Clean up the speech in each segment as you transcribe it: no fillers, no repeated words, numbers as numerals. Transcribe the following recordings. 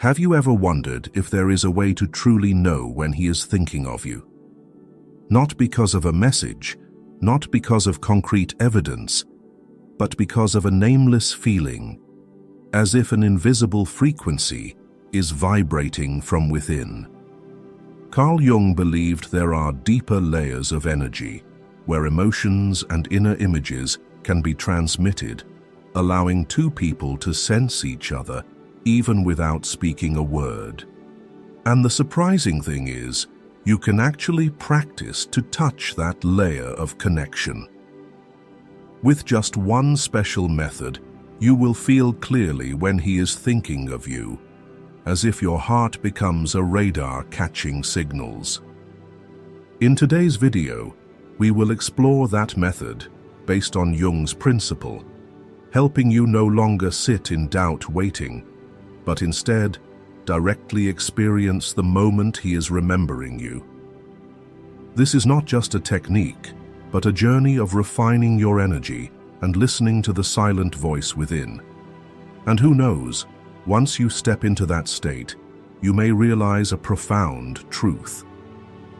Have you ever wondered if there is a way to truly know when he is thinking of you? Not because of a message, not because of concrete evidence, but because of a nameless feeling, as if an invisible frequency is vibrating from within. Carl Jung believed there are deeper layers of energy, where emotions and inner images can be transmitted, allowing two people to sense each other even without speaking a word. And the surprising thing is, you can actually practice to touch that layer of connection. With just one special method, you will feel clearly when he is thinking of you, as if your heart becomes a radar catching signals. In today's video, we will explore that method based on Jung's principle, helping you no longer sit in doubt waiting, but instead directly experience the moment he is remembering you. This is not just a technique, but a journey of refining your energy and listening to the silent voice within. And who knows, once you step into that state, you may realize a profound truth.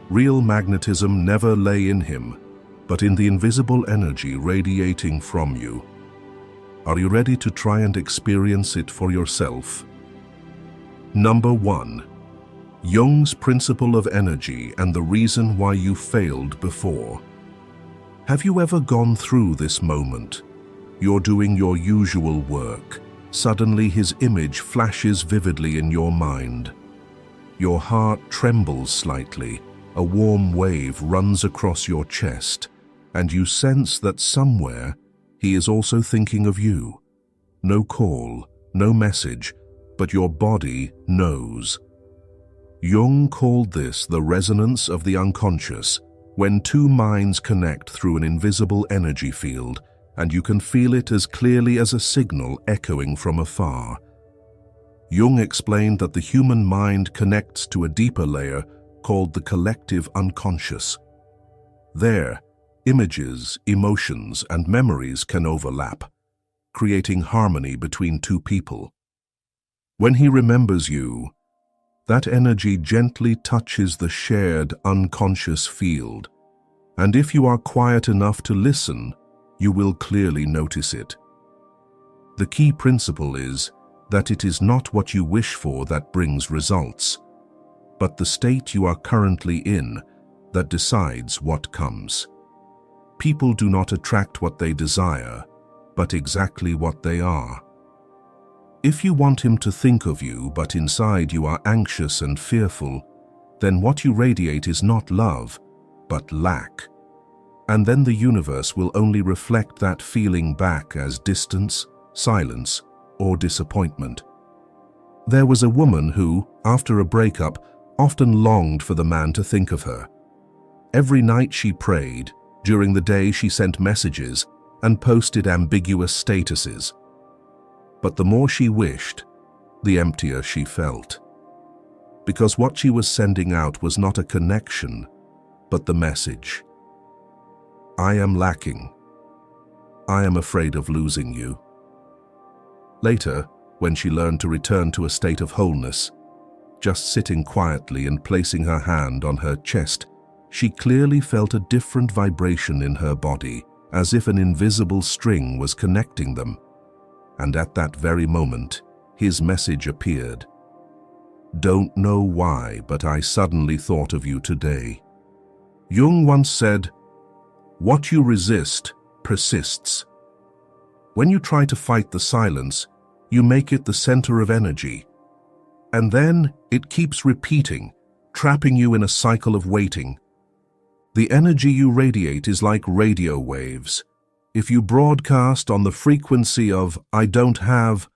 Real magnetism never lay in him, but in the invisible energy radiating from you. Are you ready to try and experience it for yourself? Number 1. Jung's principle of energy and the reason why you failed before. Have you ever gone through this moment? You're doing your usual work. Suddenly his image flashes vividly in your mind. Your heart trembles slightly, a warm wave runs across your chest, and you sense that somewhere he is also thinking of you. No call, no message, but your body knows. Jung called this the resonance of the unconscious, when two minds connect through an invisible energy field, and you can feel it as clearly as a signal echoing from afar. Jung explained that the human mind connects to a deeper layer called the collective unconscious. There, images, emotions, and memories can overlap, creating harmony between two people. When he remembers you, that energy gently touches the shared unconscious field, and if you are quiet enough to listen, you will clearly notice it. The key principle is that it is not what you wish for that brings results, but the state you are currently in that decides what comes. People do not attract what they desire, but exactly what they are. If you want him to think of you, but inside you are anxious and fearful, then what you radiate is not love, but lack. And then the universe will only reflect that feeling back as distance, silence, or disappointment. There was a woman who, after a breakup, often longed for the man to think of her. Every night she prayed, during the day she sent messages and posted ambiguous statuses. But the more she wished, the emptier she felt. Because what she was sending out was not a connection, but the message. I am lacking. I am afraid of losing you. Later, when she learned to return to a state of wholeness, just sitting quietly and placing her hand on her chest, she clearly felt a different vibration in her body, as if an invisible string was connecting them. And at that very moment, his message appeared. Don't know why, but I suddenly thought of you today. Jung once said, what you resist persists. When you try to fight the silence, you make it the center of energy. And then it keeps repeating, trapping you in a cycle of waiting. The energy you radiate is like radio waves. If you broadcast on the frequency of I don't have,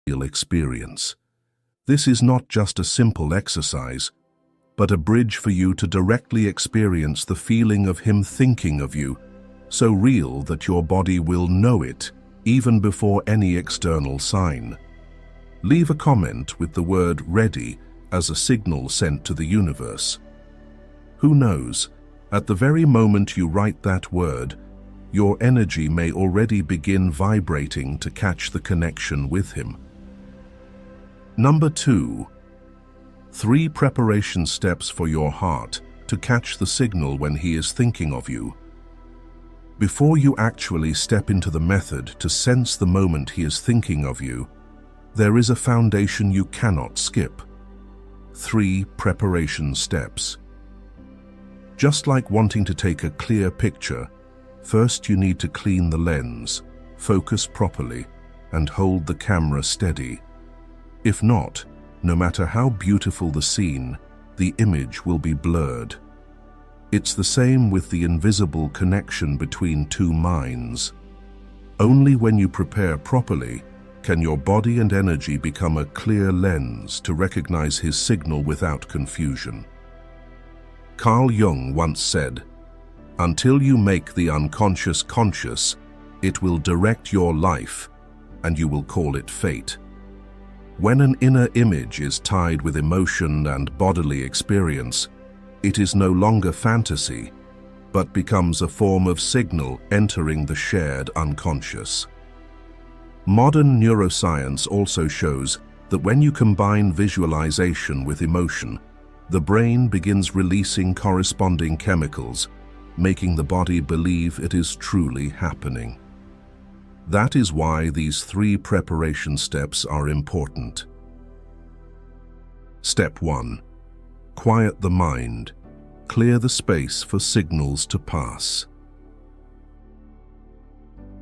real experience. This is not just a simple exercise, but a bridge for you to directly experience the feeling of him thinking of you, so real that your body will know it, even before any external sign. Leave a comment with the word "ready" as a signal sent to the universe. Who knows, at the very moment you write that word, your energy may already begin vibrating to catch the connection with him. Number 2. 3 preparation steps for your heart to catch the signal when he is thinking of you. Before you actually step into the method to sense the moment he is thinking of you, there is a foundation you cannot skip. 3 preparation steps. Just like wanting to take a clear picture, first you need to clean the lens, focus properly, and hold the camera steady. If not, no matter how beautiful the scene, the image will be blurred. It's the same with the invisible connection between 2 minds. Only when you prepare properly can your body and energy become a clear lens to recognize his signal without confusion. Carl Jung once said, "Until you make the unconscious conscious, it will direct your life, and you will call it fate." When an inner image is tied with emotion and bodily experience, it is no longer fantasy, but becomes a form of signal entering the shared unconscious. Modern neuroscience also shows that when you combine visualization with emotion, the brain begins releasing corresponding chemicals, making the body believe it is truly happening. That is why these 3 preparation steps are important. Step 1. Quiet the mind. Clear the space for signals to pass.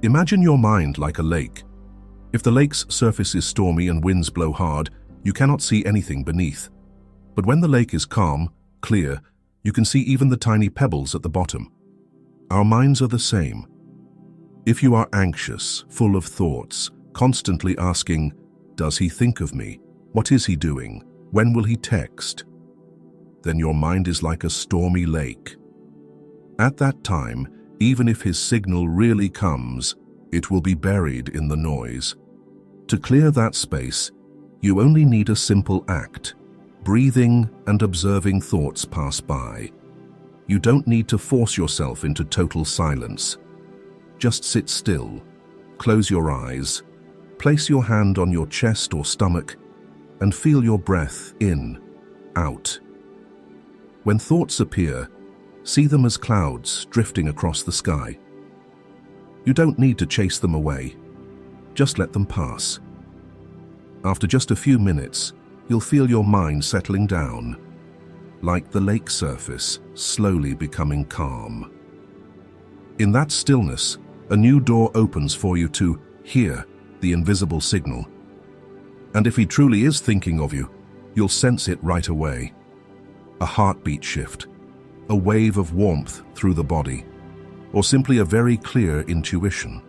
Imagine your mind like a lake. If the lake's surface is stormy and winds blow hard, you cannot see anything beneath. But when the lake is calm, clear, you can see even the tiny pebbles at the bottom. Our minds are the same. If you are anxious, full of thoughts, constantly asking, "Does he think of me? What is he doing? When will he text?" then your mind is like a stormy lake. At that time, even if his signal really comes, it will be buried in the noise. To clear that space, you only need a simple act: breathing and observing thoughts pass by. You don't need to force yourself into total silence. Just sit still, close your eyes, place your hand on your chest or stomach, and feel your breath in, out. When thoughts appear, see them as clouds drifting across the sky. You don't need to chase them away. Just let them pass. After just a few minutes, you'll feel your mind settling down, like the lake surface slowly becoming calm. In that stillness, a new door opens for you to hear the invisible signal. And if he truly is thinking of you, you'll sense it right away. A heartbeat shift, a wave of warmth through the body, or simply a very clear intuition.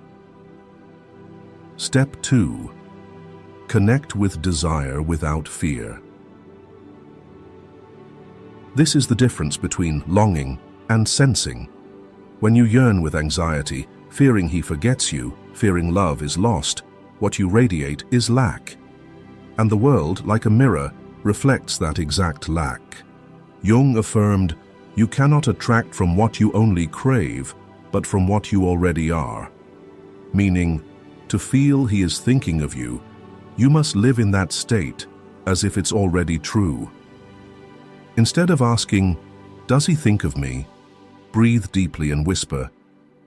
Step 2. Connect with desire without fear. This is the difference between longing and sensing. When you yearn with anxiety, fearing he forgets you, fearing love is lost, what you radiate is lack. And the world, like a mirror, reflects that exact lack. Jung affirmed, "You cannot attract from what you only crave, but from what you already are." Meaning, to feel he is thinking of you, you must live in that state as if it's already true. Instead of asking, "Does he think of me?" breathe deeply and whisper,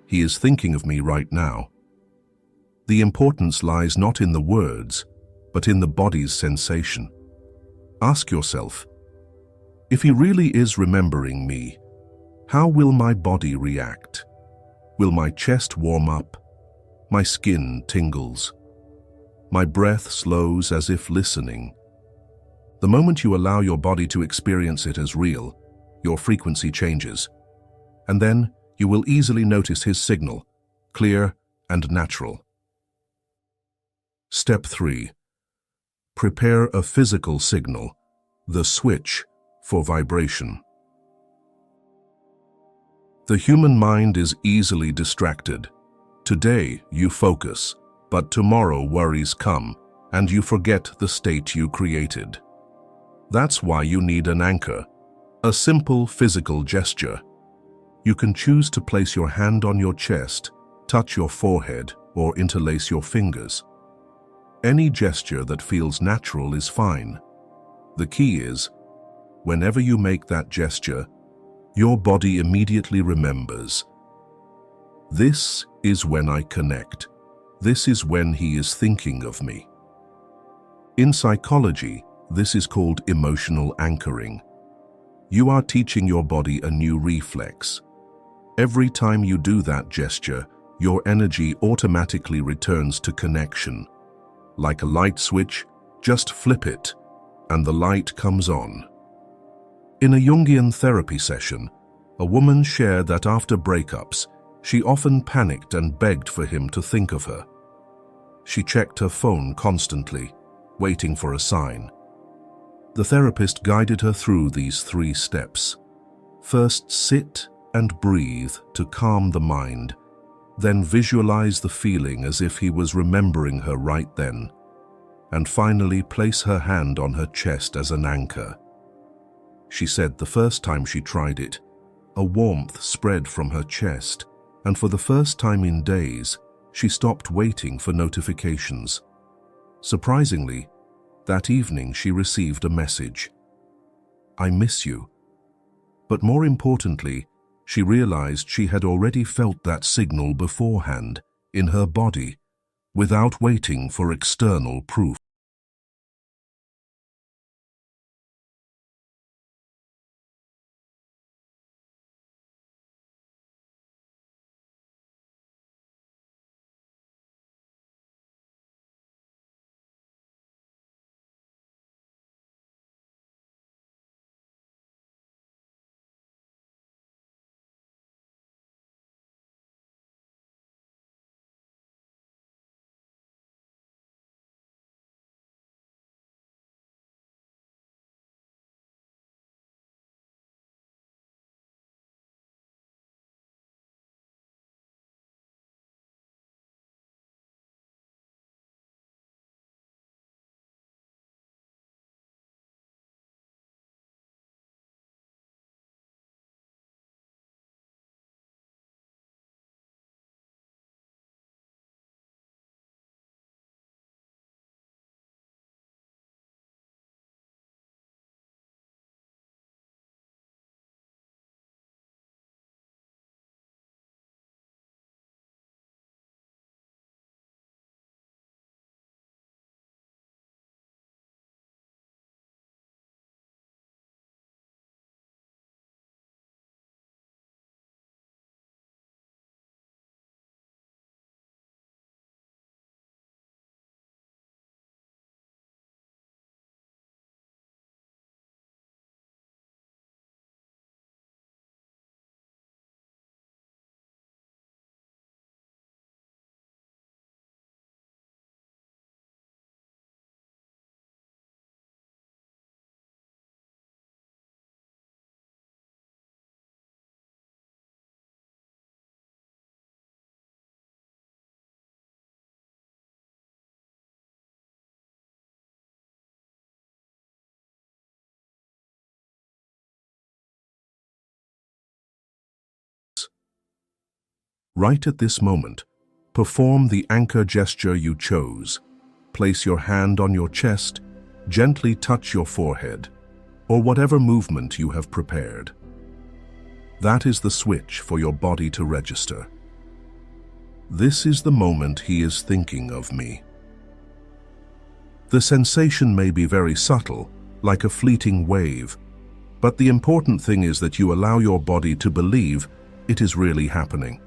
"He is thinking of me right now." The importance lies not in the words, but in the body's sensation. Ask yourself, if he really is remembering me, how will my body react? Will my chest warm up? My skin tingles? My breath slows as if listening? The moment you allow your body to experience it as real, your frequency changes. And then you will easily notice his signal, clear and natural. Step 3. prepare a physical signal, the switch, for vibration. The human mind is easily distracted. Today you focus, but tomorrow worries come, and you forget the state you created. That's why you need an anchor, a simple physical gesture. You can choose to place your hand on your chest, touch your forehead, or interlace your fingers. Any gesture that feels natural is fine. The key is, whenever you make that gesture, your body immediately remembers. This is when I connect. This is when he is thinking of me. In psychology, this is called emotional anchoring. You are teaching your body a new reflex. Every time you do that gesture, your energy automatically returns to connection. Like a light switch, just flip it, and the light comes on. In a Jungian therapy session, a woman shared that after breakups, she often panicked and begged for him to think of her. She checked her phone constantly, waiting for a sign. The therapist guided her through these 3 steps. First, sit and breathe to calm the mind. Then visualize the feeling as if he was remembering her right then. And finally, place her hand on her chest as an anchor. She said the first time she tried it, a warmth spread from her chest, and for the first time in days, she stopped waiting for notifications. Surprisingly, that evening she received a message. "I miss you." But more importantly, she realized she had already felt that signal beforehand, in her body, without waiting for external proof. Right at this moment, perform the anchor gesture you chose. Place your hand on your chest, gently touch your forehead, or whatever movement you have prepared. That is the switch for your body to register. This is the moment he is thinking of me. The sensation may be very subtle, like a fleeting wave, but the important thing is that you allow your body to believe it is really happening.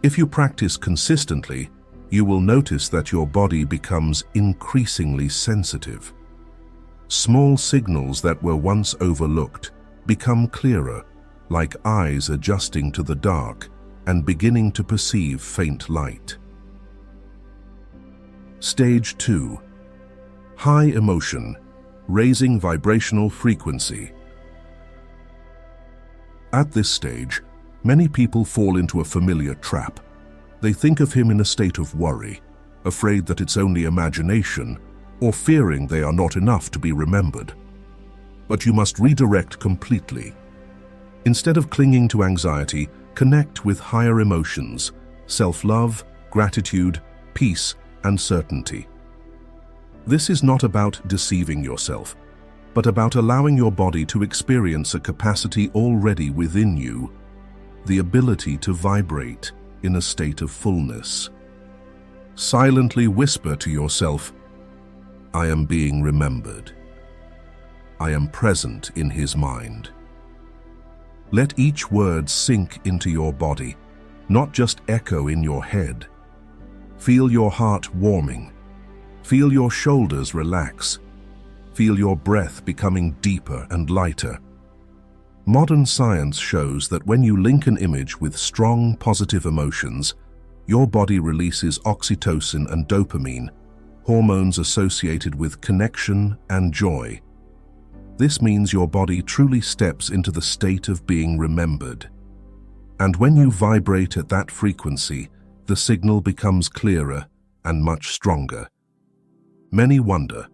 If you practice consistently, you will notice that your body becomes increasingly sensitive. Small signals that were once overlooked become clearer, like eyes adjusting to the dark and beginning to perceive faint light. Stage 2. High emotion, raising vibrational frequency. At this stage, many people fall into a familiar trap. They think of him in a state of worry, afraid that it's only imagination, or fearing they are not enough to be remembered. But you must redirect completely. Instead of clinging to anxiety, connect with higher emotions, self-love, gratitude, peace, and certainty. This is not about deceiving yourself, but about allowing your body to experience a capacity already within you, the ability to vibrate in a state of fullness. Silently whisper to yourself, "I am being remembered. I am present in his mind." Let each word sink into your body, not just echo in your head. Feel your heart warming. Feel your shoulders relax. Feel your breath becoming deeper and lighter. Modern science shows that when you link an image with strong, positive emotions, your body releases oxytocin and dopamine, hormones associated with connection and joy. This means your body truly steps into the state of being remembered. And when you vibrate at that frequency, the signal becomes clearer and much stronger. Many wonder,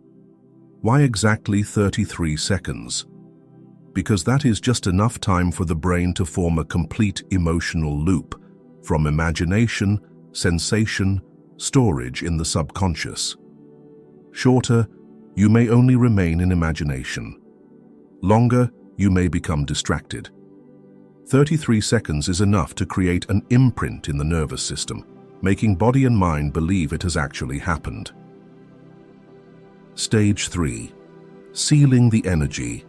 why exactly 33 seconds? Because that is just enough time for the brain to form a complete emotional loop, from imagination, sensation, storage in the subconscious. Shorter, you may only remain in imagination. Longer, you may become distracted. 33 seconds is enough to create an imprint in the nervous system, making body and mind believe it has actually happened. Stage 3. Sealing the energy,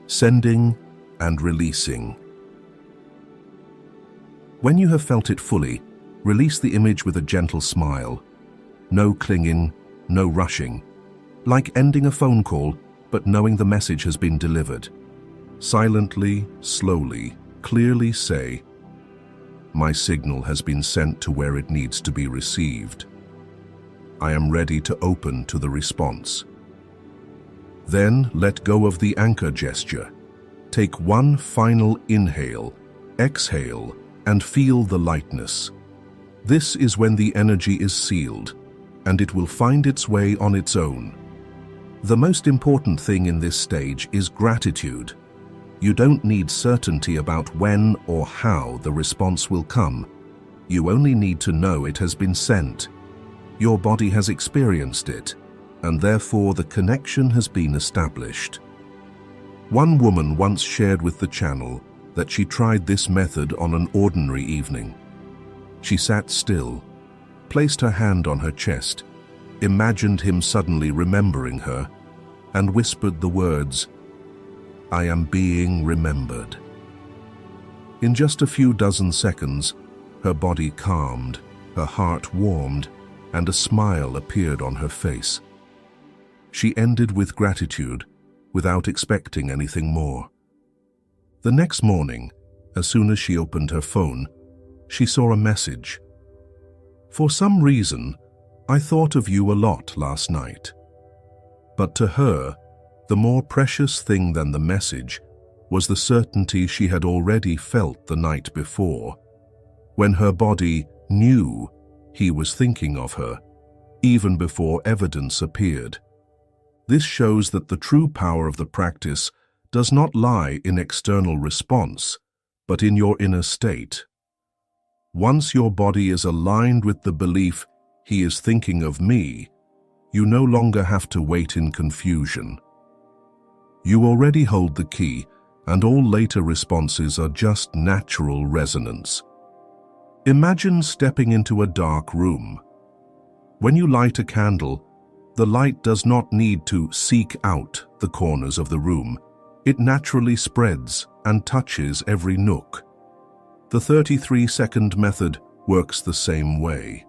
sending and releasing. When you have felt it fully, release the image with a gentle smile. No clinging, no rushing. Like ending a phone call, but knowing the message has been delivered. Silently, slowly, clearly say, "My signal has been sent to where it needs to be received. I am ready to open to the response." Then let go of the anchor gesture. Take one final inhale, exhale, and feel the lightness. This is when the energy is sealed, and it will find its way on its own. The most important thing in this stage is gratitude. You don't need certainty about when or how the response will come. You only need to know it has been sent. Your body has experienced it, and therefore the connection has been established. One woman once shared with the channel that she tried this method on an ordinary evening. She sat still, placed her hand on her chest, imagined him suddenly remembering her, and whispered the words, "I am being remembered." In just a few dozen seconds, her body calmed, her heart warmed, and a smile appeared on her face. She ended with gratitude, without expecting anything more. The next morning, as soon as she opened her phone, she saw a message. "For some reason, I thought of you a lot last night." But to her, the more precious thing than the message was the certainty she had already felt the night before, when her body knew he was thinking of her, even before evidence appeared. This shows that the true power of the practice does not lie in external response, but in your inner state. Once your body is aligned with the belief, "He is thinking of me," you no longer have to wait in confusion. You already hold the key, and all later responses are just natural resonance. Imagine stepping into a dark room. When you light a candle, the light does not need to seek out the corners of the room. It naturally spreads and touches every nook. The 33-second method works the same way.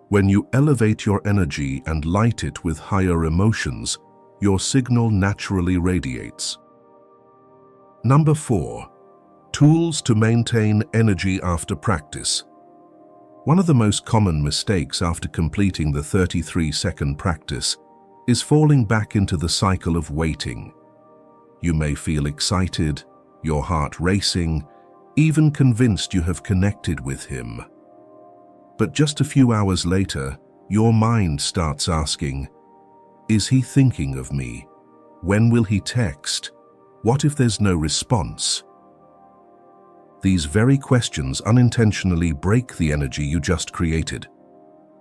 When you elevate your energy and light it with higher emotions, your signal naturally radiates. Number 4. Tools to maintain energy after practice. One of the most common mistakes after completing the 33-second practice is falling back into the cycle of waiting. You may feel excited, your heart racing, even convinced you have connected with him. But just a few hours later, your mind starts asking, is he thinking of me? When will he text? What if there's no response? These very questions unintentionally break the energy you just created,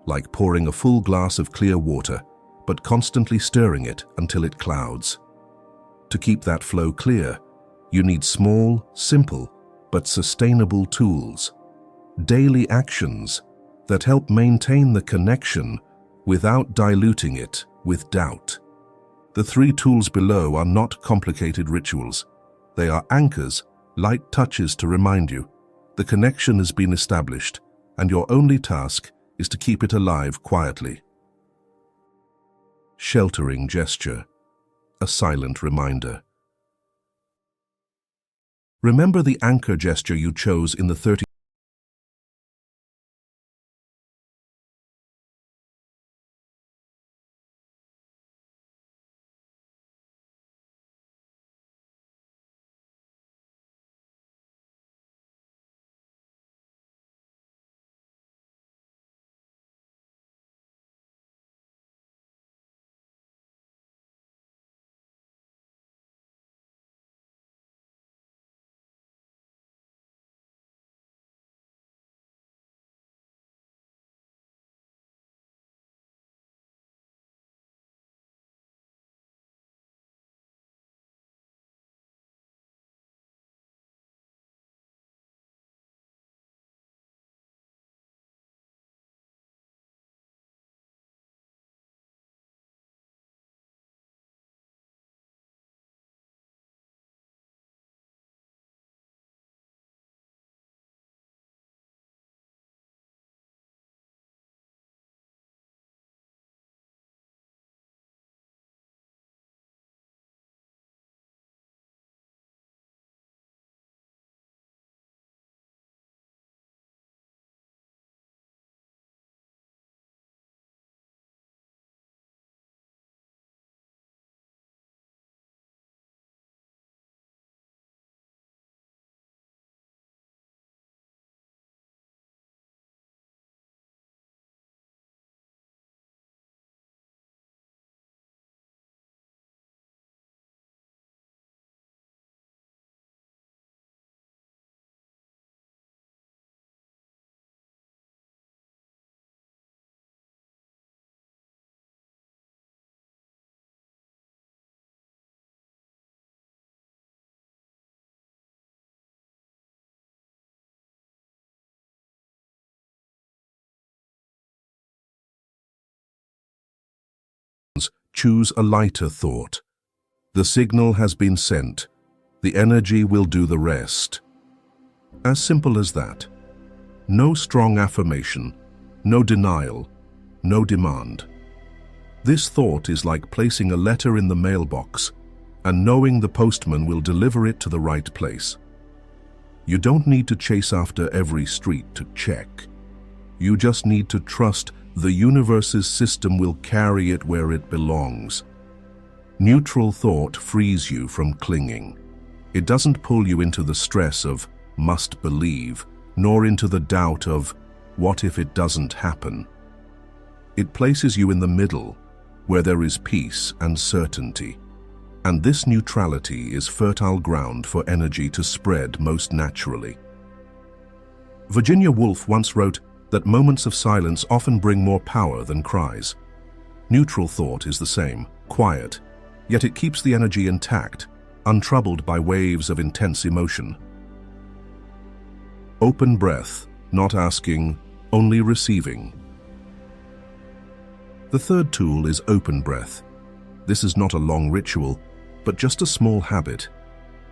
like pouring a full glass of clear water, but constantly stirring it until it clouds. To keep that flow clear, you need small, simple, but sustainable tools, daily actions that help maintain the connection without diluting it with doubt. The 3 tools below are not complicated rituals. They are anchors, light touches to remind you the connection has been established, and your only task is to keep it alive quietly. Sheltering gesture, a silent reminder. Remember the anchor gesture you chose in the 30Choose a lighter thought. The signal has been sent. The energy will do the rest. As simple as that. No strong affirmation, no denial, no demand. This thought is like placing a letter in the mailbox and knowing the postman will deliver it to the right place. You don't need to chase after every street to check. You just need to trust the universe's system will carry it where it belongs. Neutral thought frees you from clinging. It doesn't pull you into the stress of must believe, nor into the doubt of what if it doesn't happen. It places you in the middle, where there is peace and certainty. And this neutrality is fertile ground for energy to spread most naturally. Virginia Woolf once wrote that moments of silence often bring more power than cries. Neutral thought is the same, quiet, yet it keeps the energy intact, untroubled by waves of intense emotion. Open breath, not asking, only receiving. The third tool is open breath. This is not a long ritual, but just a small habit.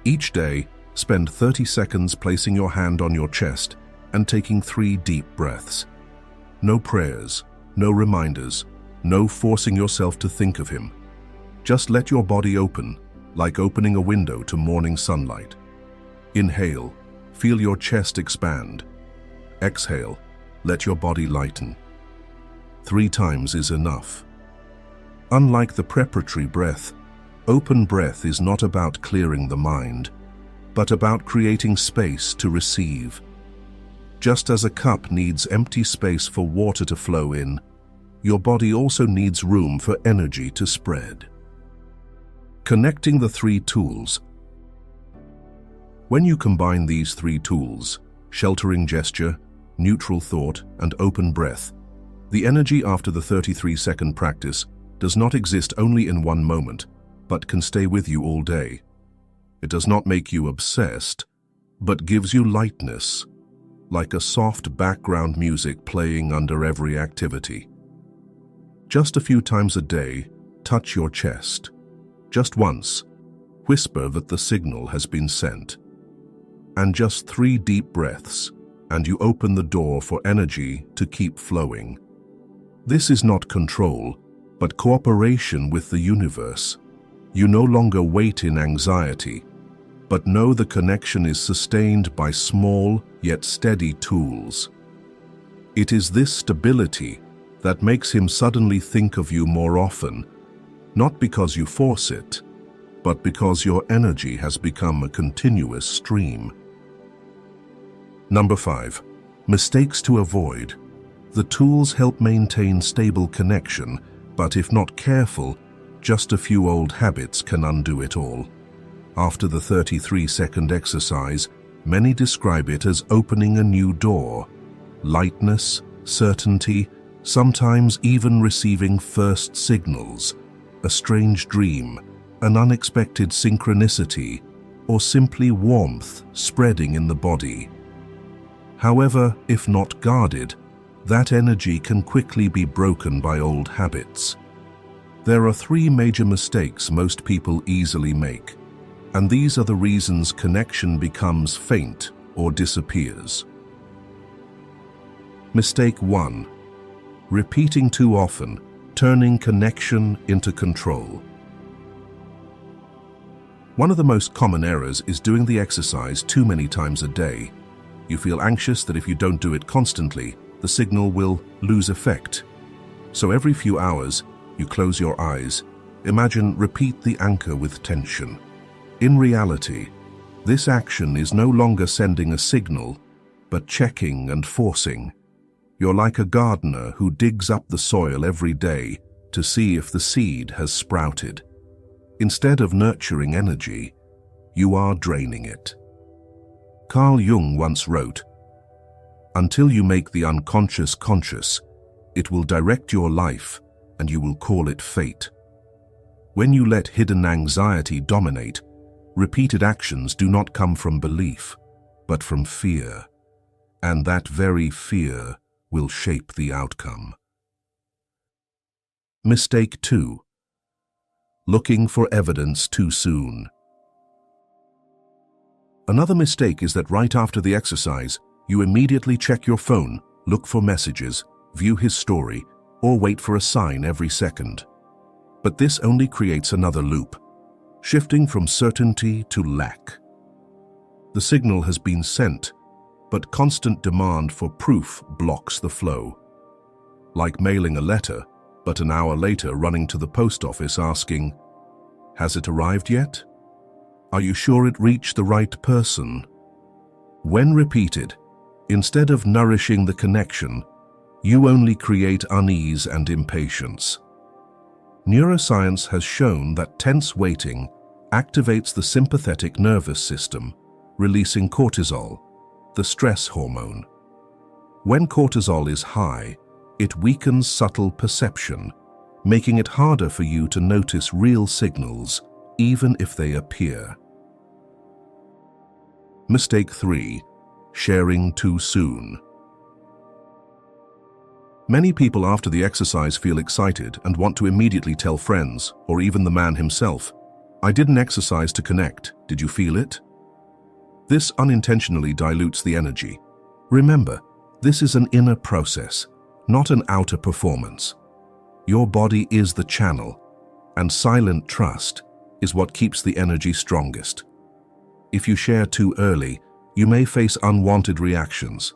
Each day, spend 30 seconds placing your hand on your chest and taking 3 deep breaths. No prayers, no reminders, no forcing yourself to think of him. Just let your body open, like opening a window to morning sunlight. Inhale, feel your chest expand. Exhale, let your body lighten. 3 times is enough. Unlike the preparatory breath, open breath is not about clearing the mind, but about creating space to receive. Just as a cup needs empty space for water to flow in, your body also needs room for energy to spread. Connecting the three tools. When you combine these three tools, sheltering gesture, neutral thought, and open breath, the energy after the 33-second practice does not exist only in one moment, but can stay with you all day. It does not make you obsessed, but gives you lightness, like a soft background music playing under every activity. Just a few times a day, touch your chest. Just once, whisper that the signal has been sent. And just 3 deep breaths, and you open the door for energy to keep flowing. This is not control, but cooperation with the universe. You no longer wait in anxiety, but know the connection is sustained by small yet steady tools. It is this stability that makes him suddenly think of you more often, not because you force it, but because your energy has become a continuous stream. Number 5. Mistakes to avoid. The tools help maintain stable connection, but if not careful, just a few old habits can undo it all. After the 33-second exercise, many describe it as opening a new door. Lightness, certainty, sometimes even receiving first signals, a strange dream, an unexpected synchronicity, or simply warmth spreading in the body. However, if not guarded, that energy can quickly be broken by old habits. There are 3 major mistakes most people easily make, and these are the reasons connection becomes faint or disappears. Mistake 1. Repeating too often, turning connection into control. One of the most common errors is doing the exercise too many times a day. You feel anxious that if you don't do it constantly, the signal will lose effect. So every few hours, you close your eyes. Imagine repeat the anchor with tension. In reality, this action is no longer sending a signal, but checking and forcing. You're like a gardener who digs up the soil every day to see if the seed has sprouted. Instead of nurturing energy, you are draining it. Carl Jung once wrote, "Until you make the unconscious conscious, it will direct your life and you will call it fate." When you let hidden anxiety dominate, repeated actions do not come from belief, but from fear, and that very fear will shape the outcome. Mistake 2. Looking for evidence too soon. Another mistake is that right after the exercise, you immediately check your phone, look for messages, view his story, or wait for a sign every second. But this only creates another loop, shifting from certainty to lack. The signal has been sent, but constant demand for proof blocks the flow. Like mailing a letter, but an hour later running to the post office asking, "Has it arrived yet? Are you sure it reached the right person?" When repeated, instead of nourishing the connection, you only create unease and impatience. Neuroscience has shown that tense waiting activates the sympathetic nervous system, releasing cortisol, the stress hormone. When cortisol is high, it weakens subtle perception, making it harder for you to notice real signals, even if they appear. Mistake 3. Sharing too soon. Many people after the exercise feel excited and want to immediately tell friends, or even the man himself, "I did an exercise to connect. Did you feel it?" This unintentionally dilutes the energy. Remember, this is an inner process, not an outer performance. Your body is the channel, and silent trust is what keeps the energy strongest. If you share too early, you may face unwanted reactions,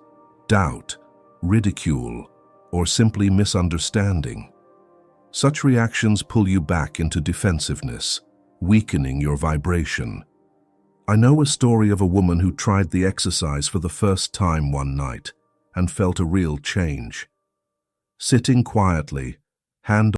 doubt, ridicule, or simply misunderstanding. Such reactions pull you back into defensiveness, weakening your vibration. I know a story of a woman who tried the exercise for the first time one night and felt a real change. Sitting quietly, hand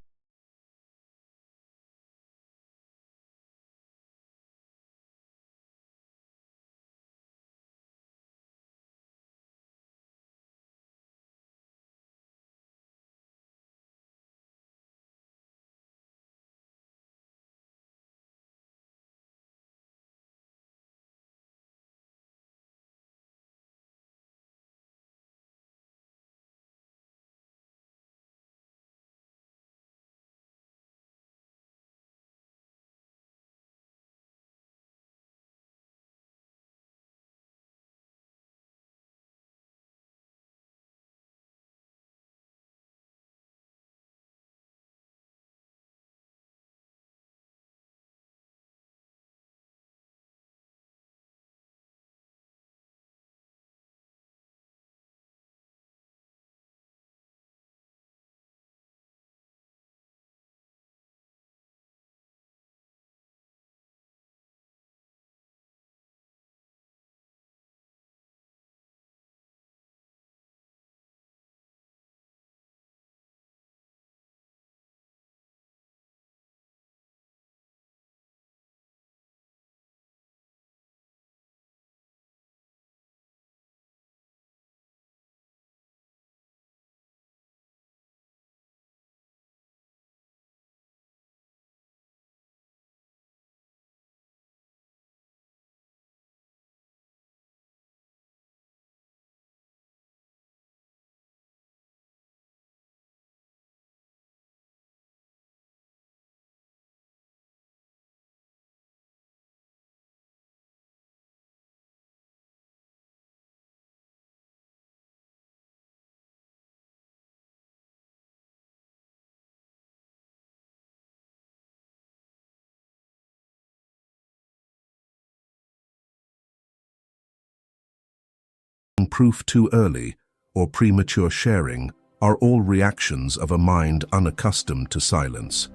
proof too early or premature sharing are all reactions of a mind unaccustomed to silence.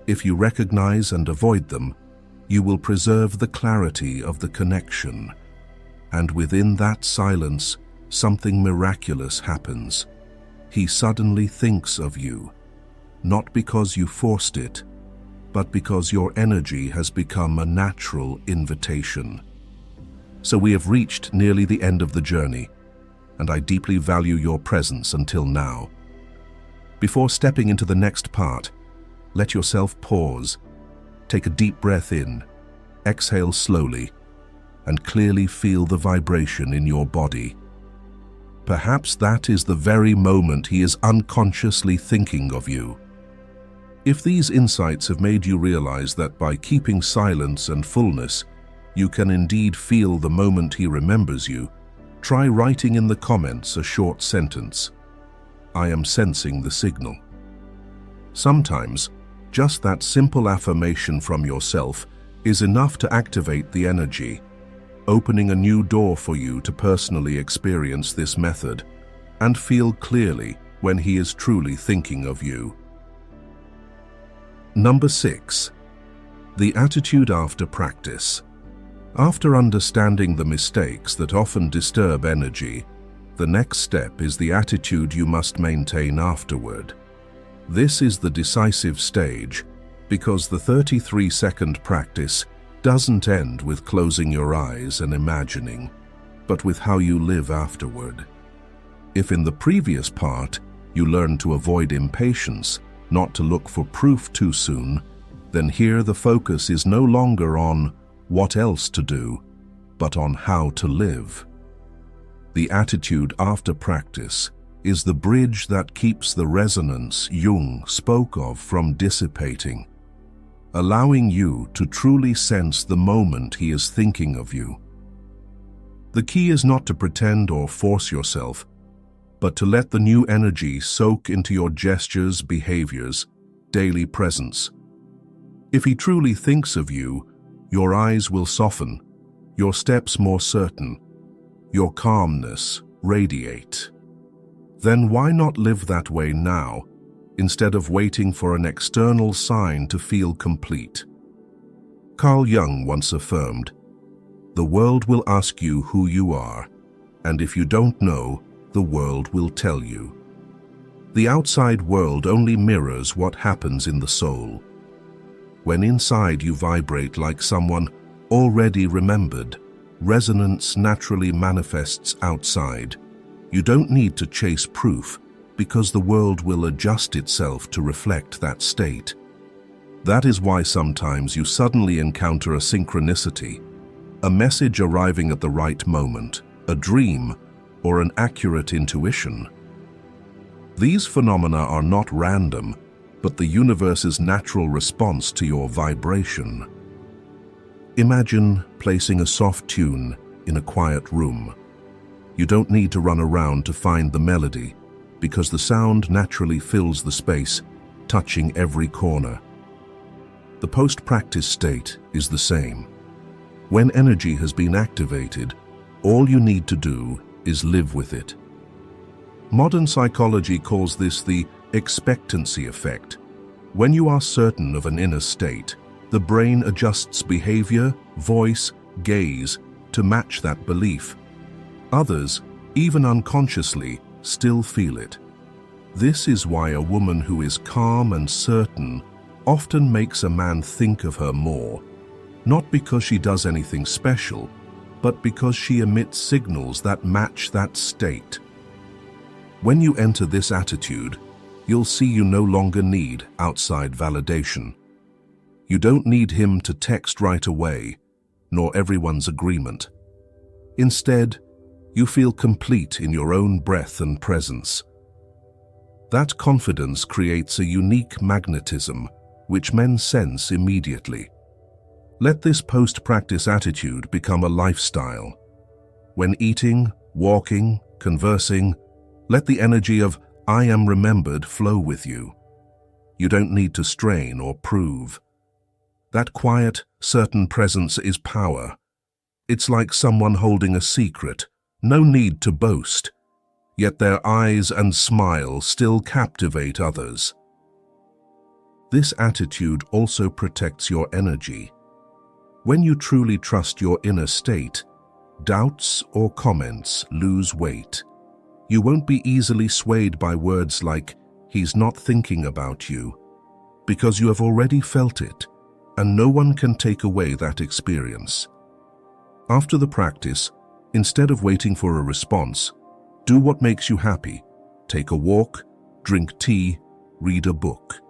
If you recognize and avoid them, you will preserve the clarity of the connection. And within that silence, something miraculous happens. He suddenly thinks of you, not because you forced it, but because your energy has become a natural invitation. So we have reached nearly the end of the journey, and I deeply value your presence until now. Before stepping into the next part, let yourself pause, take a deep breath in, exhale slowly, and clearly feel the vibration in your body. Perhaps that is the very moment he is unconsciously thinking of you. If these insights have made you realize that by keeping silence and fullness, you can indeed feel the moment he remembers you, try writing in the comments a short sentence. I am sensing the signal. Sometimes, just that simple affirmation from yourself is enough to activate the energy, opening a new door for you to personally experience this method and feel clearly when he is truly thinking of you. Number 6. The attitude after practice. After understanding the mistakes that often disturb energy, the next step is the attitude you must maintain afterward. This is the decisive stage because the 33-second practice doesn't end with closing your eyes and imagining, but with how you live afterward. If in the previous part you learn to avoid impatience, not to look for proof too soon, then here the focus is no longer on what else to do, but on how to live. The attitude after practice is the bridge that keeps the resonance Jung spoke of from dissipating, allowing you to truly sense the moment he is thinking of you. The key is not to pretend or force yourself, but to let the new energy soak into your gestures, behaviors, daily presence. If he truly thinks of you, your eyes will soften, your steps more certain, your calmness radiate. Then why not live that way now, instead of waiting for an external sign to feel complete. Carl Jung once affirmed, "The world will ask you who you are, and if you don't know, the world will tell you." The outside world only mirrors what happens in the soul. When inside you vibrate like someone already remembered, resonance naturally manifests outside. You don't need to chase proof, because the world will adjust itself to reflect that state. That is why sometimes you suddenly encounter a synchronicity, a message arriving at the right moment, a dream, or an accurate intuition. These phenomena are not random, but the universe's natural response to your vibration. Imagine placing a soft tune in a quiet room. You don't need to run around to find the melody, because the sound naturally fills the space, touching every corner. The post-practice state is the same. When energy has been activated, all you need to do is live with it. Modern psychology calls this the expectancy effect. When you are certain of an inner state, the brain adjusts behavior, voice, gaze to match that belief. Others, even unconsciously, still feel it. This is why a woman who is calm and certain often makes a man think of her more, not because she does anything special, but because she emits signals that match that state. When you enter this attitude, you'll see you no longer need outside validation. You don't need him to text right away, nor everyone's agreement. Instead, you feel complete in your own breath and presence. That confidence creates a unique magnetism, which men sense immediately. Let this post-practice attitude become a lifestyle. When eating, walking, conversing, let the energy of "I am remembered" flow with you. You don't need to strain or prove. That quiet, certain presence is power. It's like someone holding a secret, no need to boast, yet their eyes and smile still captivate others. This attitude also protects your energy. When you truly trust your inner state, doubts or comments lose weight. You won't be easily swayed by words like, "He's not thinking about you," because you have already felt it, and no one can take away that experience. After the practice, instead of waiting for a response, do what makes you happy. Take a walk, drink tea, read a book.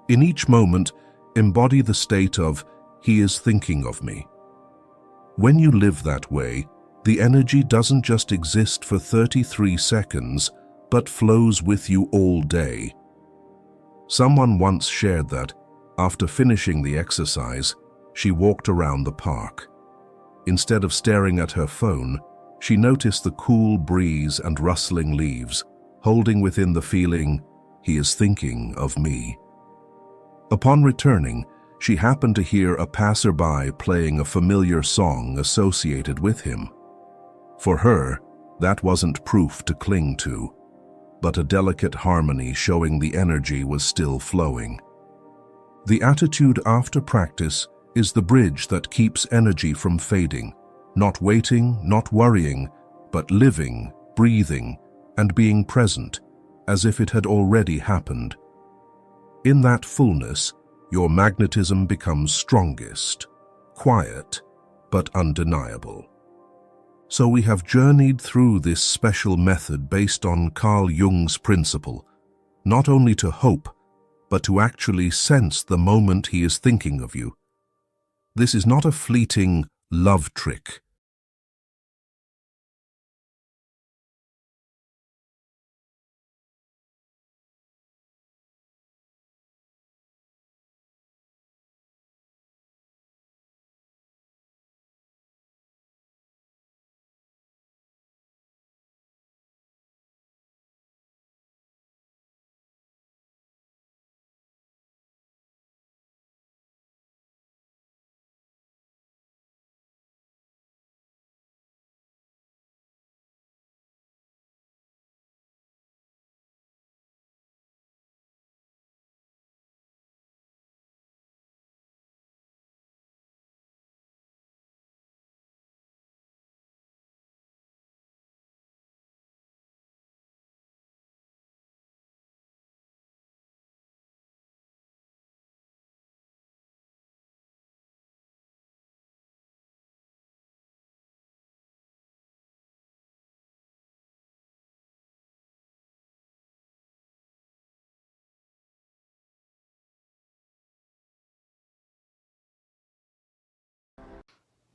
In each moment, embody the state of, "He is thinking of me." When you live that way, the energy doesn't just exist for 33 seconds, but flows with you all day. Someone once shared that, after finishing the exercise, she walked around the park. Instead of staring at her phone, she noticed the cool breeze and rustling leaves, holding within the feeling, "He is thinking of me." Upon returning, she happened to hear a passerby playing a familiar song associated with him. For her, that wasn't proof to cling to, but a delicate harmony showing the energy was still flowing. The attitude after practice is the bridge that keeps energy from fading, not waiting, not worrying, but living, breathing, and being present, as if it had already happened. In that fullness, your magnetism becomes strongest, quiet, but undeniable. So we have journeyed through this special method based on Carl Jung's principle, not only to hope, but to actually sense the moment he is thinking of you. This is not a fleeting love trick.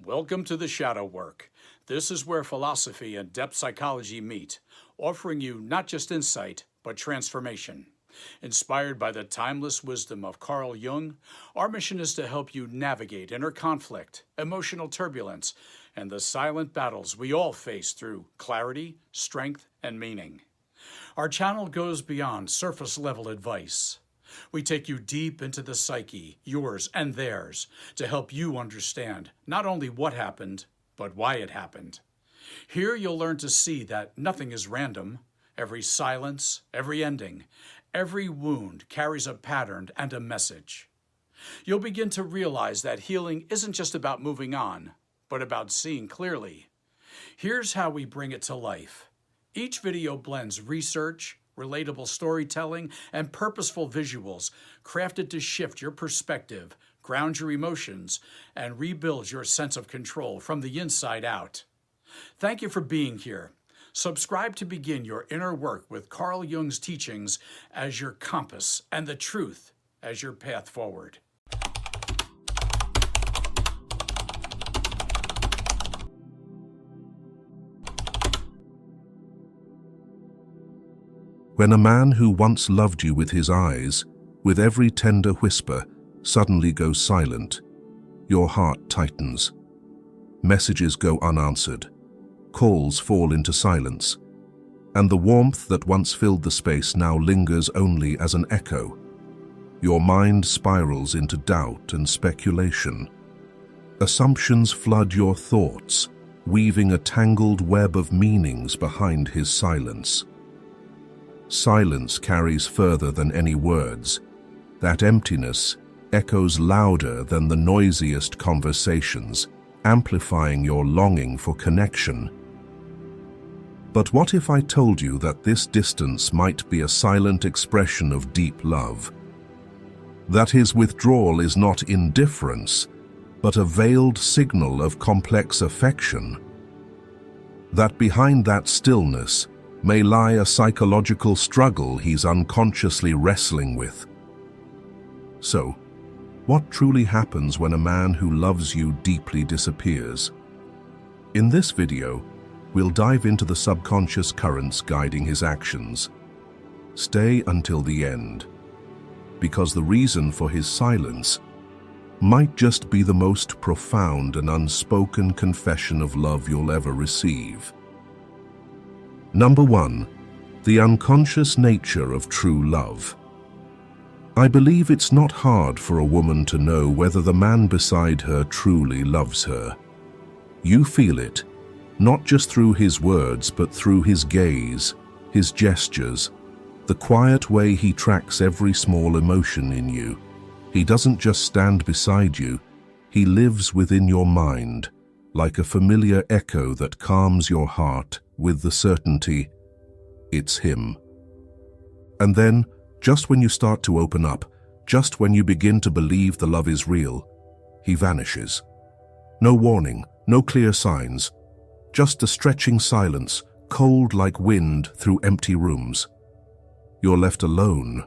Welcome to the Shadow Work. This is where philosophy and depth psychology meet, offering you not just insight, but transformation. Inspired by the timeless wisdom of Carl Jung, our mission is to help you navigate inner conflict, emotional turbulence, and the silent battles we all face through clarity, strength, and meaning. Our channel goes beyond surface-level advice. We take you deep into the psyche, yours and theirs, to help you understand not only what happened, but why it happened. Here you'll learn to see that nothing is random. Every silence, every ending, every wound carries a pattern and a message. You'll begin to realize that healing isn't just about moving on, but about seeing clearly. Here's how we bring it to life. Each video blends research, relatable storytelling, and purposeful visuals crafted to shift your perspective, ground your emotions, and rebuild your sense of control from the inside out. Thank you for being here. Subscribe to begin your inner work with Carl Jung's teachings as your compass and the truth as your path forward. When a man who once loved you with his eyes, with every tender whisper, suddenly goes silent, your heart tightens. Messages go unanswered. Calls fall into silence. And the warmth that once filled the space now lingers only as an echo. Your mind spirals into doubt and speculation. Assumptions flood your thoughts, weaving a tangled web of meanings behind his silence. Silence carries further than any words. That emptiness echoes louder than the noisiest conversations, amplifying your longing for connection. But what if I told you that this distance might be a silent expression of deep love? That his withdrawal is not indifference, but a veiled signal of complex affection? That behind that stillness may lie a psychological struggle he's unconsciously wrestling with. So, what truly happens when a man who loves you deeply disappears? In this video, we'll dive into the subconscious currents guiding his actions. Stay until the end, because the reason for his silence might just be the most profound and unspoken confession of love you'll ever receive. Number 1. The unconscious nature of true love. I believe it's not hard for a woman to know whether the man beside her truly loves her. You feel it, not just through his words, but through his gaze, his gestures, the quiet way he tracks every small emotion in you. He doesn't just stand beside you, he lives within your mind, like a familiar echo that calms your heart with the certainty it's him. And then, just when you start to open up, just when you begin to believe the love is real, he vanishes. No warning, no clear signs, just a stretching silence, cold like wind through empty rooms. You're left alone,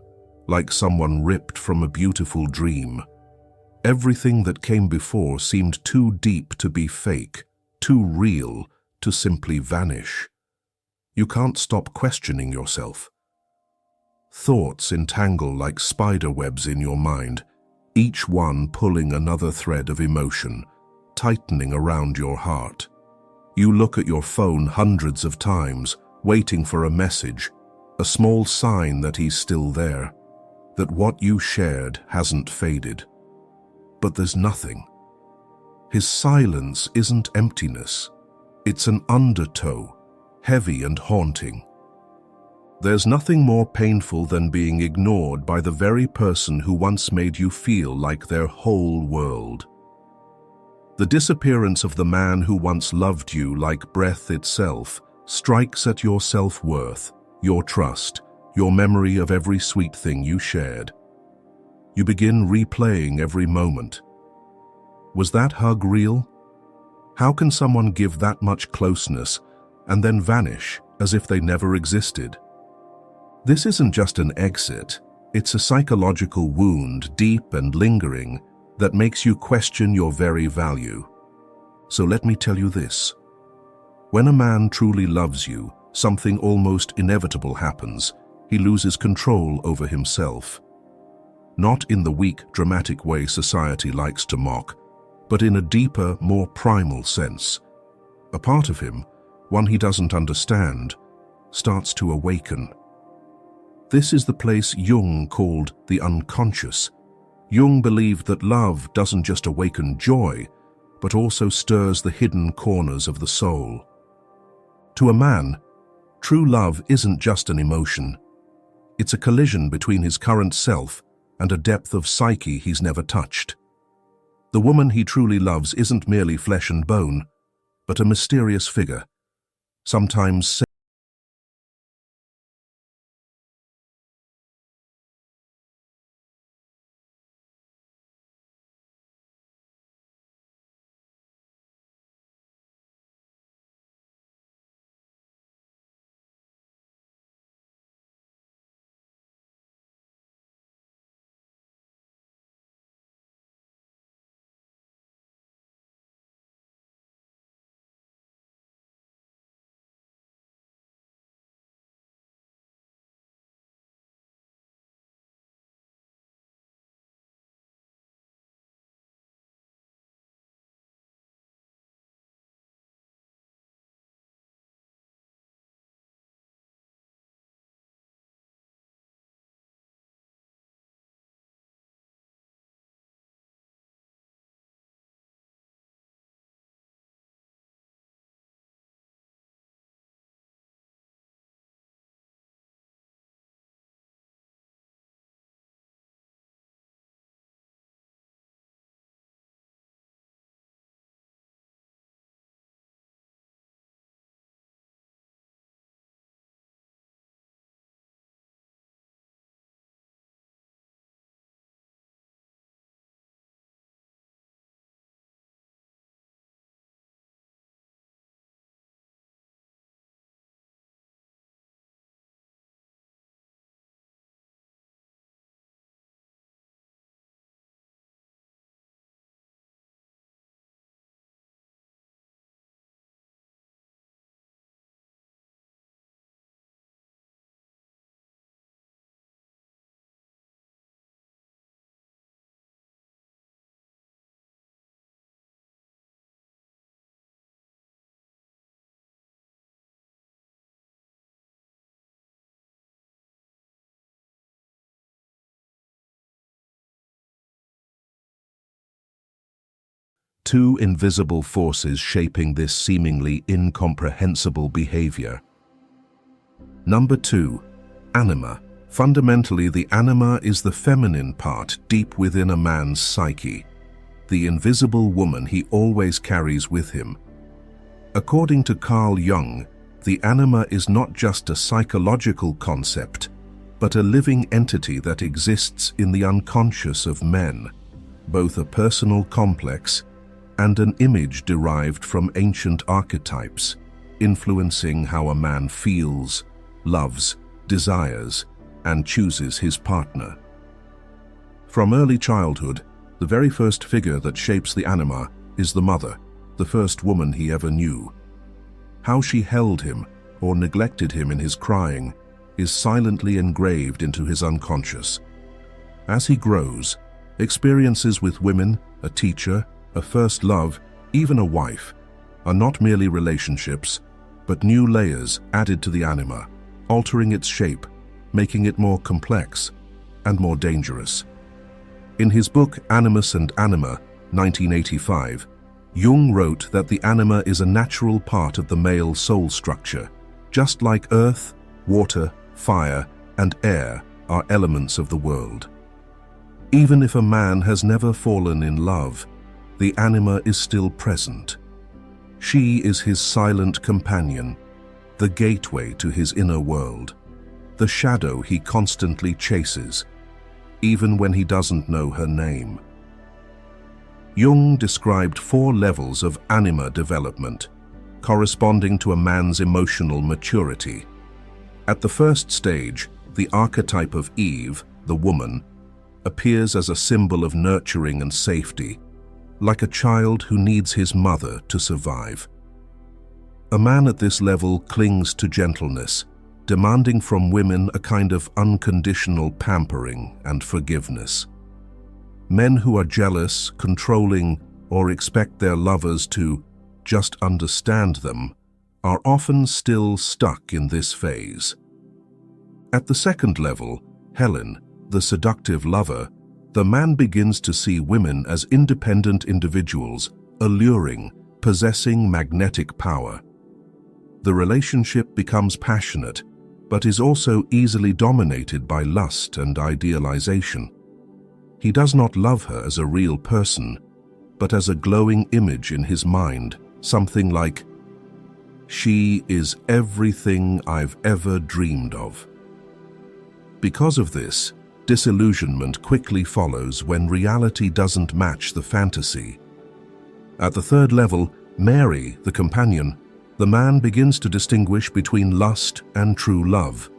like someone ripped from a beautiful dream. Everything that came before seemed too deep to be fake, too real to simply vanish. You can't stop questioning yourself. Thoughts entangle like spider webs in your mind, each one pulling another thread of emotion, tightening around your heart. You look at your phone hundreds of times, waiting for a message, a small sign that he's still there, that what you shared hasn't faded. But there's nothing. His silence isn't emptiness. It's an undertow, heavy and haunting. There's nothing more painful than being ignored by the very person who once made you feel like their whole world. The disappearance of the man who once loved you like breath itself strikes at your self-worth, your trust, your memory of every sweet thing you shared. You begin replaying every moment. Was that hug real? How can someone give that much closeness and then vanish as if they never existed? This isn't just an exit, it's a psychological wound, deep and lingering, that makes you question your very value. So let me tell you this. When a man truly loves you, something almost inevitable happens. He loses control over himself. Not in the weak, dramatic way society likes to mock, but in a deeper, more primal sense. A part of him, one he doesn't understand, starts to awaken. This is the place Jung called the unconscious. Jung believed that love doesn't just awaken joy, but also stirs the hidden corners of the soul. To a man, true love isn't just an emotion. It's a collision between his current self and a depth of psyche he's never touched. The woman he truly loves isn't merely flesh and bone, but a mysterious figure, sometimes two invisible forces shaping this seemingly incomprehensible behavior. Number 2. Anima. Fundamentally, the anima is the feminine part deep within a man's psyche, the invisible woman he always carries with him. According to Carl Jung, the anima is not just a psychological concept, but a living entity that exists in the unconscious of men, both a personal complex and an image derived from ancient archetypes, influencing how a man feels, loves, desires, and chooses his partner. From early childhood, the very first figure that shapes the anima is the mother, the first woman he ever knew. How she held him or neglected him in his crying is silently engraved into his unconscious. As he grows, experiences with women, a teacher, a first love, even a wife, are not merely relationships, but new layers added to the anima, altering its shape, making it more complex and more dangerous. In his book Animus and Anima, 1985, Jung wrote that the anima is a natural part of the male soul structure, just like earth, water, fire, and air are elements of the world. Even if a man has never fallen in love, the anima is still present. She is his silent companion, the gateway to his inner world, the shadow he constantly chases, even when he doesn't know her name. Jung described 4 levels of anima development, corresponding to a man's emotional maturity. At the first stage, the archetype of Eve, the woman, appears as a symbol of nurturing and safety, like a child who needs his mother to survive. A man at this level clings to gentleness, demanding from women a kind of unconditional pampering and forgiveness. Men who are jealous, controlling, or expect their lovers to just understand them are often still stuck in this phase. At the second level, Helen, the seductive lover, the man begins to see women as independent individuals, alluring, possessing magnetic power. The relationship becomes passionate, but is also easily dominated by lust and idealization. He does not love her as a real person, but as a glowing image in his mind, something like, "She is everything I've ever dreamed of." Because of this, disillusionment quickly follows when reality doesn't match the fantasy. At the third level, Mary, the companion, the man begins to distinguish between lust and true love.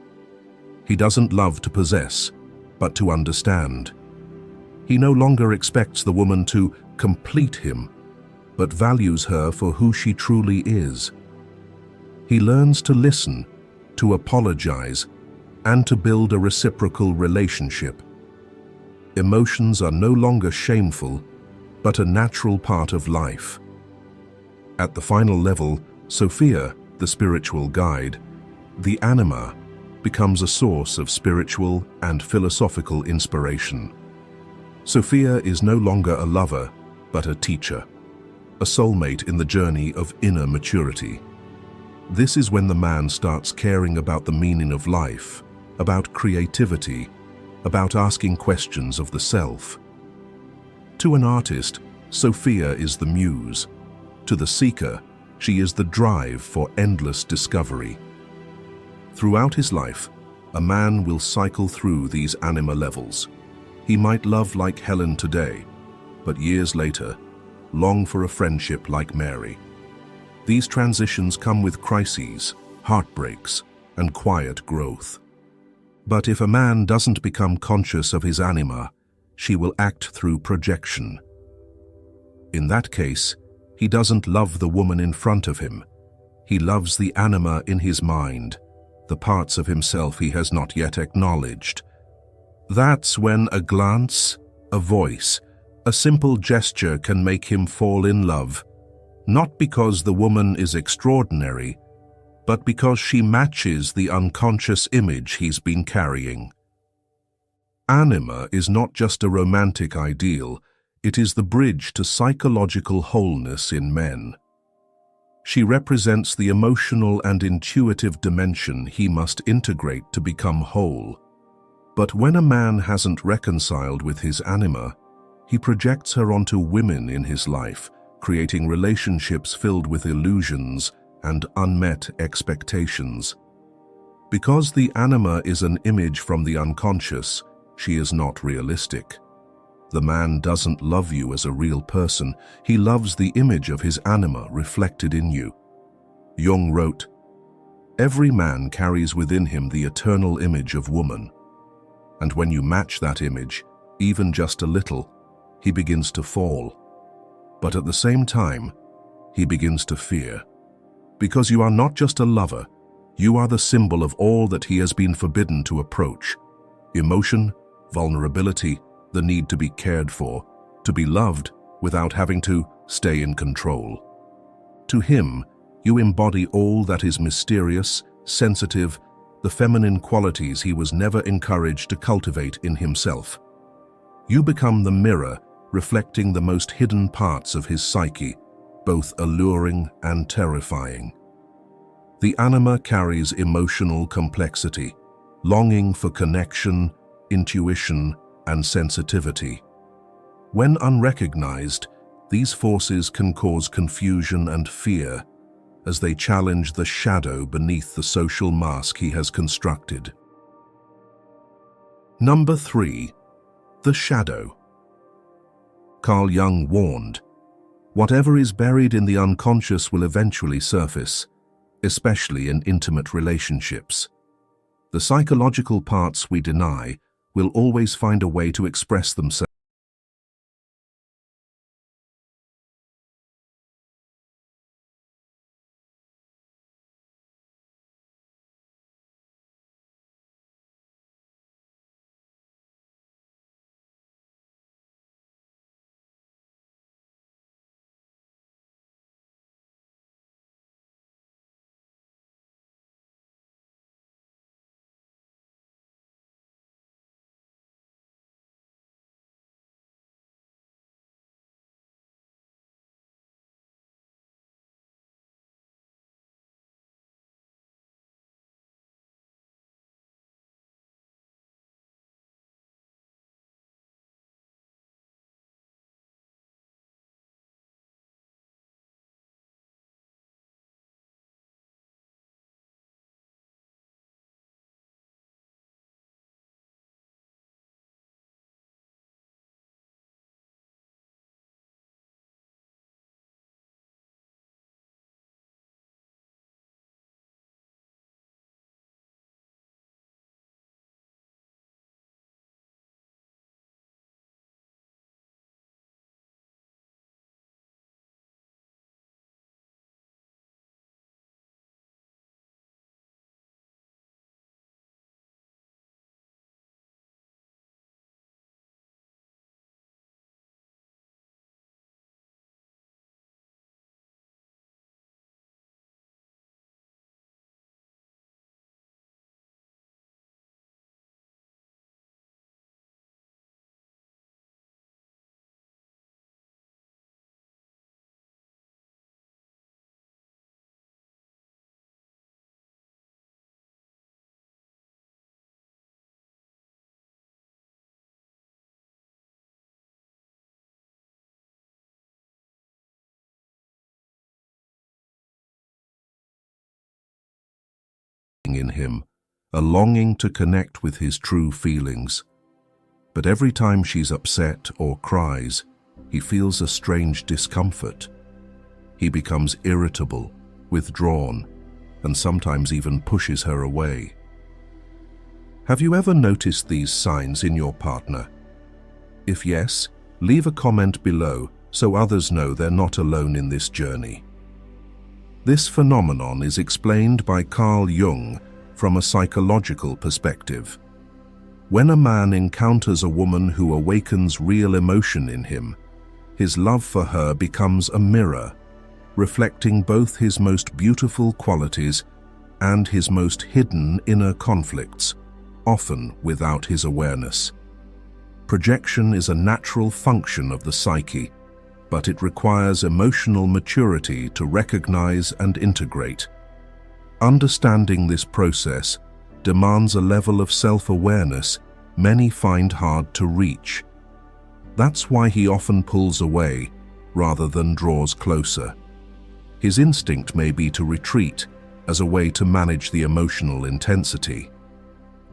He doesn't love to possess, but to understand. He no longer expects the woman to complete him, but values her for who she truly is. He learns to listen, to apologize, and to build a reciprocal relationship. Emotions are no longer shameful, but a natural part of life. At the final level, Sophia, the spiritual guide, the anima, becomes a source of spiritual and philosophical inspiration. Sophia is no longer a lover, but a teacher, a soulmate in the journey of inner maturity. This is when the man starts caring about the meaning of life, about creativity, about asking questions of the self. To an artist, Sophia is the muse. To the seeker, she is the drive for endless discovery. Throughout his life, a man will cycle through these anima levels. He might love like Helen today, but years later, long for a friendship like Mary. These transitions come with crises, heartbreaks, and quiet growth. But if a man doesn't become conscious of his anima, she will act through projection. In that case, he doesn't love the woman in front of him. He loves the anima in his mind, the parts of himself he has not yet acknowledged. That's when a glance, a voice, a simple gesture can make him fall in love, not because the woman is extraordinary, but because she matches the unconscious image he's been carrying. Anima is not just a romantic ideal, it is the bridge to psychological wholeness in men. She represents the emotional and intuitive dimension he must integrate to become whole. But when a man hasn't reconciled with his anima, he projects her onto women in his life, creating relationships filled with illusions and unmet expectations. Because the anima is an image from the unconscious, she is not realistic. The man doesn't love you as a real person, he loves the image of his anima reflected in you. Jung wrote, "Every man carries within him the eternal image of woman. And when you match that image, even just a little, he begins to fall. But at the same time, he begins to fear. Because you are not just a lover, you are the symbol of all that he has been forbidden to approach. Emotion, vulnerability, the need to be cared for, to be loved without having to stay in control. To him, you embody all that is mysterious, sensitive, the feminine qualities he was never encouraged to cultivate in himself. You become the mirror reflecting the most hidden parts of his psyche, both alluring and terrifying. The anima carries emotional complexity, longing for connection, intuition, and sensitivity. When unrecognized, these forces can cause confusion and fear as they challenge the shadow beneath the social mask he has constructed. Number 3. The shadow. Carl Jung warned, "Whatever is buried in the unconscious will eventually surface, especially in intimate relationships. The psychological parts we deny will always find a way to express themselves." in him, a longing to connect with his true feelings. But every time she's upset or cries, he feels a strange discomfort. He becomes irritable, withdrawn, and sometimes even pushes her away. Have you ever noticed these signs in your partner? If yes, leave a comment below so others know they're not alone in this journey. This phenomenon is explained by Carl Jung from a psychological perspective. When a man encounters a woman who awakens real emotion in him, his love for her becomes a mirror, reflecting both his most beautiful qualities and his most hidden inner conflicts, often without his awareness. Projection is a natural function of the psyche, but it requires emotional maturity to recognize and integrate. Understanding this process demands a level of self-awareness many find hard to reach. That's why he often pulls away rather than draws closer. His instinct may be to retreat as a way to manage the emotional intensity.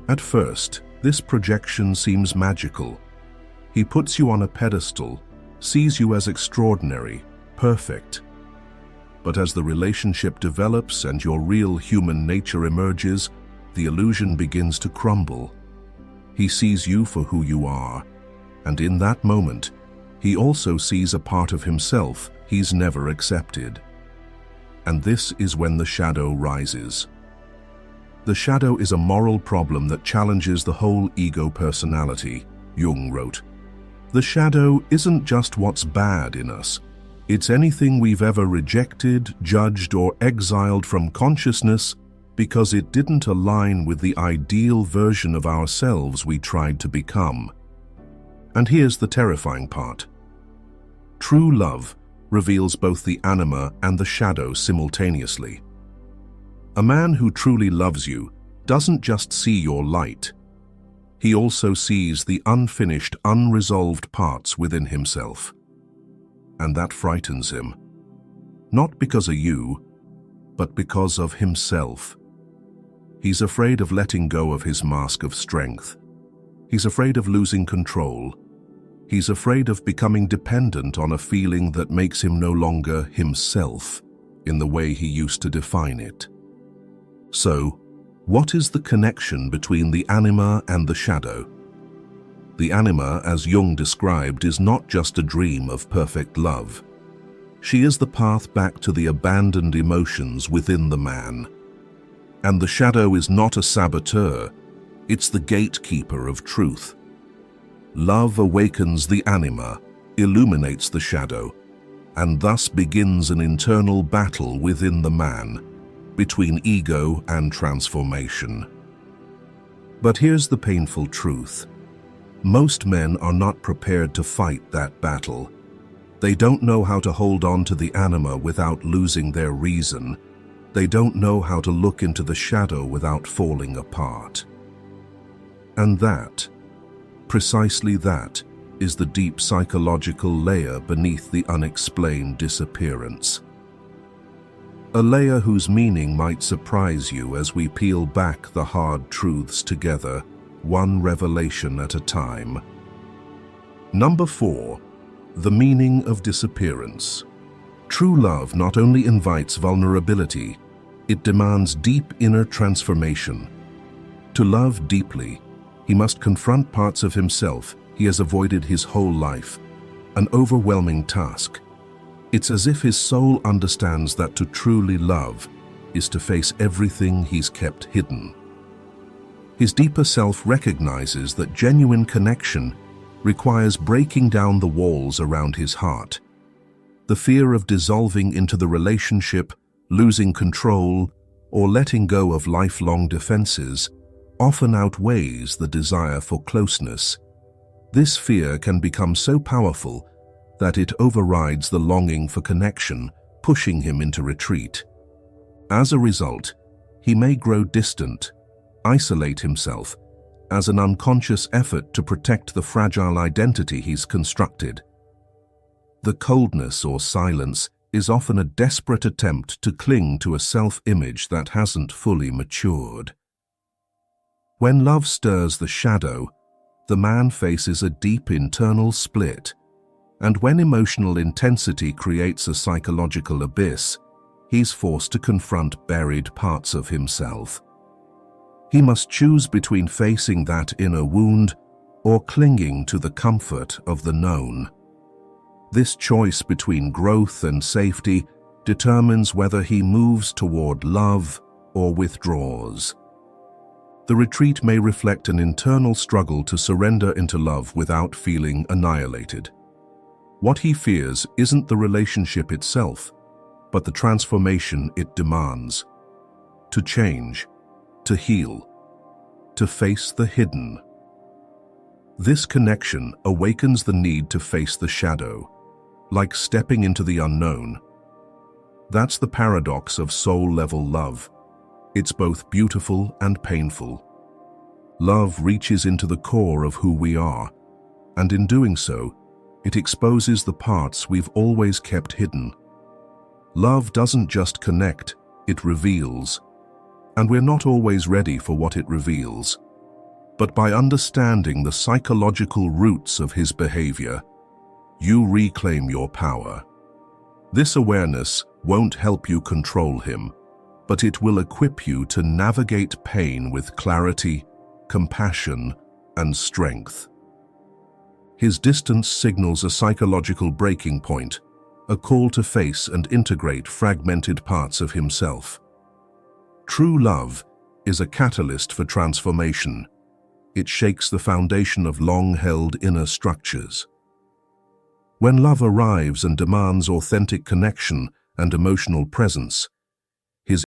At first, this projection seems magical. He puts you on a pedestal, sees you as extraordinary, perfect. But as the relationship develops and your real human nature emerges, the illusion begins to crumble. He sees you for who you are, and in that moment, he also sees a part of himself he's never accepted. And this is when the shadow rises. The shadow is a moral problem that challenges the whole ego personality, Jung wrote. The shadow isn't just what's bad in us. It's anything we've ever rejected, judged, or exiled from consciousness because it didn't align with the ideal version of ourselves we tried to become. And here's the terrifying part. True love reveals both the anima and the shadow simultaneously. A man who truly loves you doesn't just see your light. He also sees the unfinished, unresolved parts within himself. And that frightens him. Not because of you, but because of himself. He's afraid of letting go of his mask of strength. He's afraid of losing control. He's afraid of becoming dependent on a feeling that makes him no longer himself in the way he used to define it. So, what is the connection between the anima and the shadow? The anima, as Jung described, is not just a dream of perfect love. She is the path back to the abandoned emotions within the man. And the shadow is not a saboteur, it's the gatekeeper of truth. Love awakens the anima, illuminates the shadow, and thus begins an internal battle within the man, between ego and transformation. But here's the painful truth. Most men are not prepared to fight that battle. They don't know how to hold on to the anima without losing their reason. They don't know how to look into the shadow without falling apart. And that, precisely that, is the deep psychological layer beneath the unexplained disappearance. A layer whose meaning might surprise you as we peel back the hard truths together, one revelation at a time. Number 4. The meaning of disappearance. True love not only invites vulnerability, it demands deep inner transformation. To love deeply, he must confront parts of himself he has avoided his whole life, an overwhelming task. It's as if his soul understands that to truly love is to face everything he's kept hidden. His deeper self recognizes that genuine connection requires breaking down the walls around his heart. The fear of dissolving into the relationship, losing control, or letting go of lifelong defenses often outweighs the desire for closeness. This fear can become so powerful that it overrides the longing for connection, pushing him into retreat. As a result, he may grow distant, isolate himself, as an unconscious effort to protect the fragile identity he's constructed. The coldness or silence is often a desperate attempt to cling to a self-image that hasn't fully matured. When love stirs the shadow, the man faces a deep internal split, and when emotional intensity creates a psychological abyss, he's forced to confront buried parts of himself. He must choose between facing that inner wound or clinging to the comfort of the known. This choice between growth and safety determines whether he moves toward love or withdraws. The retreat may reflect an internal struggle to surrender into love without feeling annihilated. What he fears isn't the relationship itself, but the transformation it demands. To change, to heal, to face the hidden. This connection awakens the need to face the shadow, like stepping into the unknown. That's the paradox of soul-level love. It's both beautiful and painful. Love reaches into the core of who we are, and in doing so, it exposes the parts we've always kept hidden. Love doesn't just connect, it reveals. And we're not always ready for what it reveals. But by understanding the psychological roots of his behavior, you reclaim your power. This awareness won't help you control him, but it will equip you to navigate pain with clarity, compassion, and strength. His distance signals a psychological breaking point, a call to face and integrate fragmented parts of himself. True love is a catalyst for transformation. It shakes the foundation of long-held inner structures. When love arrives and demands authentic connection and emotional presence, his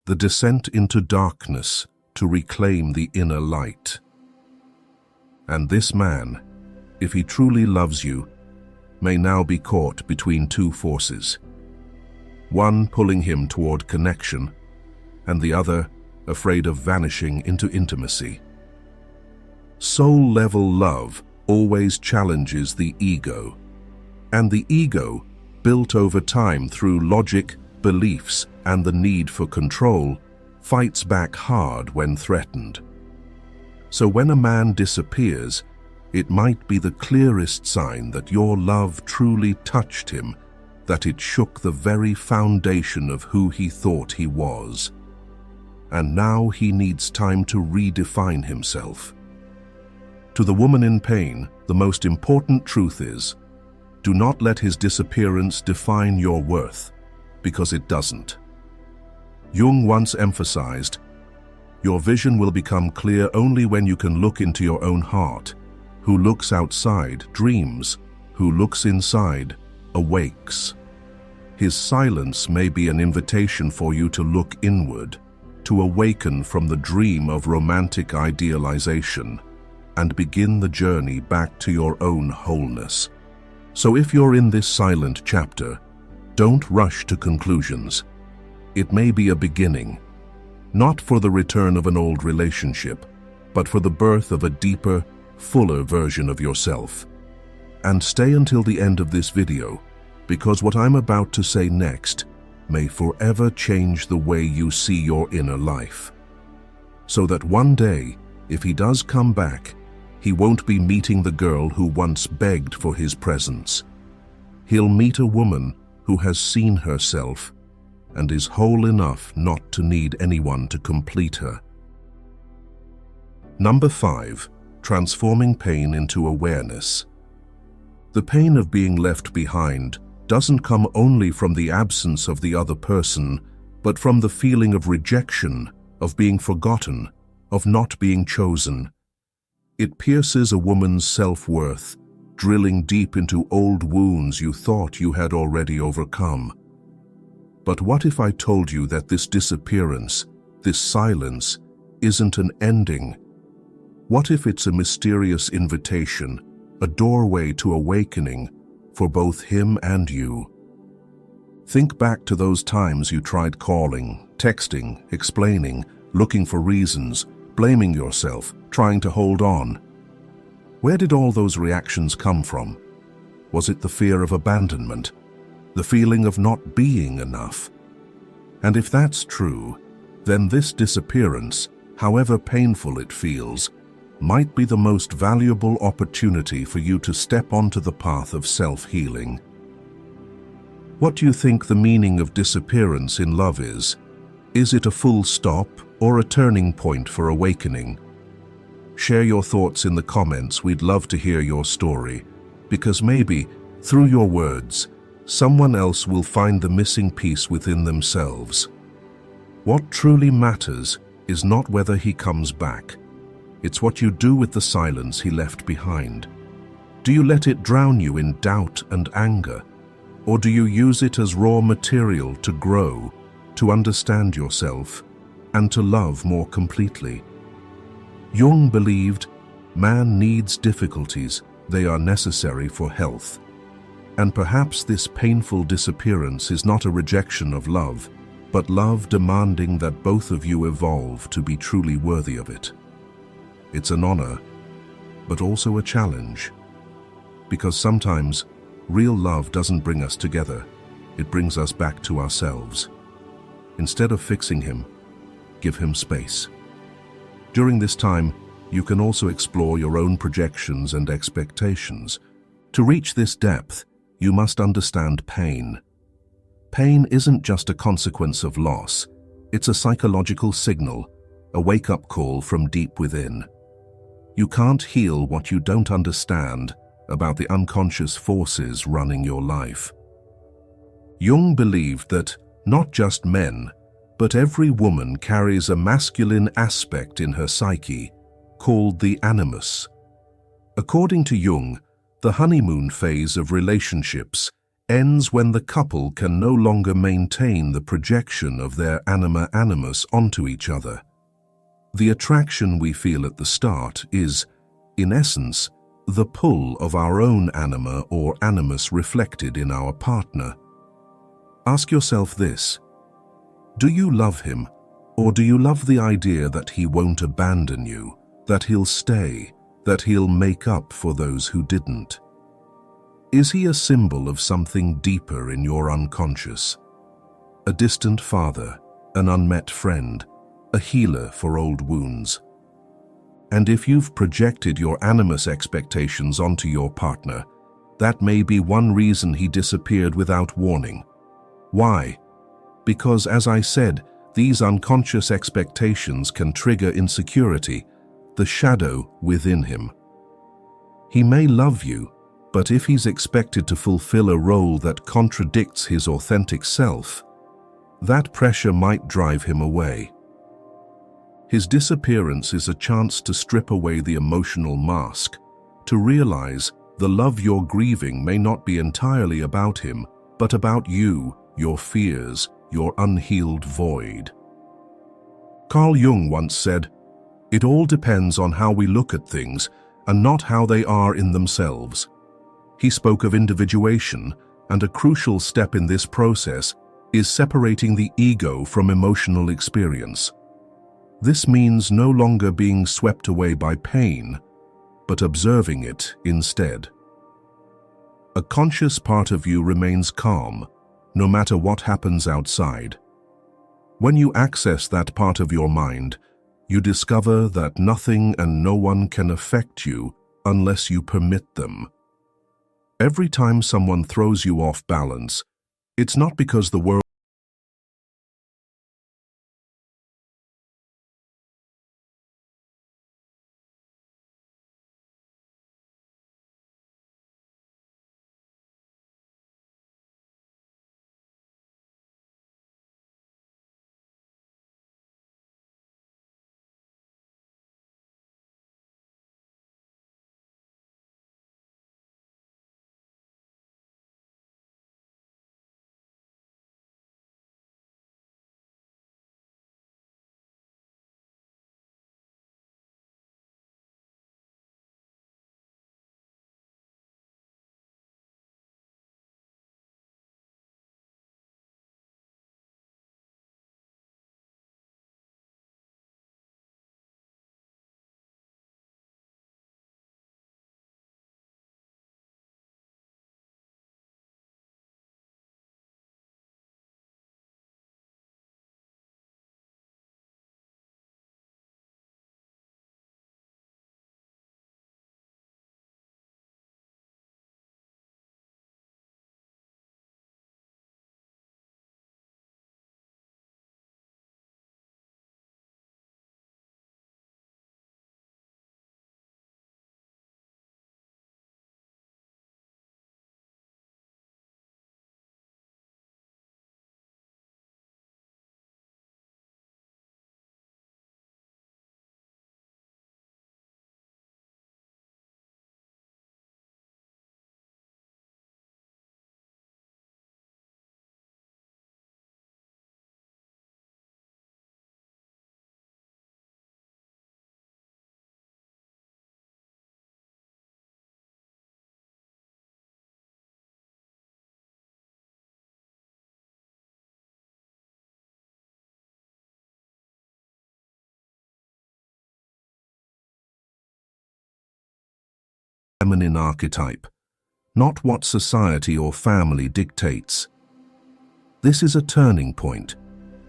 the descent into darkness to reclaim the inner light. And this man, if he truly loves you, may now be caught between two forces. One pulling him toward connection, and the other afraid of vanishing into intimacy. Soul-level love always challenges the ego, and the ego, built over time through logic, beliefs, and the need for control, fights back hard when threatened. So when a man disappears, it might be the clearest sign that your love truly touched him, that it shook the very foundation of who he thought he was. and now he needs time to redefine himself. To the woman in pain, the most important truth is, do not let his disappearance define your worth, because it doesn't. Jung once emphasized, your vision will become clear only when you can look into your own heart. Who looks outside dreams, who looks inside awakes. His silence may be an invitation for you to look inward, to awaken from the dream of romantic idealization, and begin the journey back to your own wholeness. So if you're in this silent chapter, don't rush to conclusions. It may be a beginning, not for the return of an old relationship, but for the birth of a deeper, fuller version of yourself. And stay until the end of this video, because what I'm about to say next may forever change the way you see your inner life. So that one day, if he does come back, he won't be meeting the girl who once begged for his presence. He'll meet a woman who has seen herself and is whole enough not to need anyone to complete her. Number 5. Transforming pain into awareness. The pain of being left behind doesn't come only from the absence of the other person, but from the feeling of rejection, of being forgotten, of not being chosen. It pierces a woman's self-worth, drilling deep into old wounds you thought you had already overcome. But what if I told you that this disappearance, this silence, isn't an ending? What if it's a mysterious invitation, a doorway to awakening for both him and you? Think back to those times you tried calling, texting, explaining, looking for reasons, blaming yourself, trying to hold on. Where did all those reactions come from? Was it the fear of abandonment? The feeling of not being enough? And if that's true, then this disappearance, however painful it feels, might be the most valuable opportunity for you to step onto the path of self-healing. What do you think the meaning of disappearance in love is? Is it a full stop or a turning point for awakening? Share your thoughts in the comments. We'd love to hear your story, because maybe, through your words, someone else will find the missing piece within themselves. What truly matters is not whether he comes back. It's what you do with the silence he left behind. Do you let it drown you in doubt and anger? Or do you use it as raw material to grow, to understand yourself, and to love more completely? Jung believed man needs difficulties, they are necessary for health. And perhaps this painful disappearance is not a rejection of love, but love demanding that both of you evolve to be truly worthy of it. It's an honor, but also a challenge. Because sometimes, real love doesn't bring us together, it brings us back to ourselves. Instead of fixing him, give him space. During this time, you can also explore your own projections and expectations. To reach this depth, you must understand pain. Pain isn't just a consequence of loss, it's a psychological signal, a wake-up call from deep within. You can't heal what you don't understand about the unconscious forces running your life. Jung believed that not just men, but every woman carries a masculine aspect in her psyche, called the animus. According to Jung, the honeymoon phase of relationships ends when the couple can no longer maintain the projection of their anima animus onto each other. The attraction we feel at the start is, in essence, the pull of our own anima or animus reflected in our partner. Ask yourself this: do you love him, or do you love the idea that he won't abandon you, that he'll stay, that he'll make up for those who didn't? Is he a symbol of something deeper in your unconscious? A distant father, an unmet friend, a healer for old wounds. And if you've projected your animus expectations onto your partner, that may be one reason he disappeared without warning. Why? Because, as I said, These unconscious expectations can trigger insecurity, the shadow within him. He may love you, but if he's expected to fulfill a role that contradicts his authentic self, that pressure might drive him away. His disappearance is a chance to strip away the emotional mask, to realize the love you're grieving may not be entirely about him, but about you, your fears, your unhealed void. Carl Jung once said, "It all depends on how we look at things and not how they are in themselves." He spoke of individuation, and a crucial step in this process is separating the ego from emotional experience. This means no longer being swept away by pain, but observing it instead. A conscious part of you remains calm, no matter what happens outside. When you access that part of your mind, you discover that nothing and no one can affect you unless you permit them. Every time someone throws you off balance, it's not because the world feminine archetype, not what society or family dictates. This is a turning point,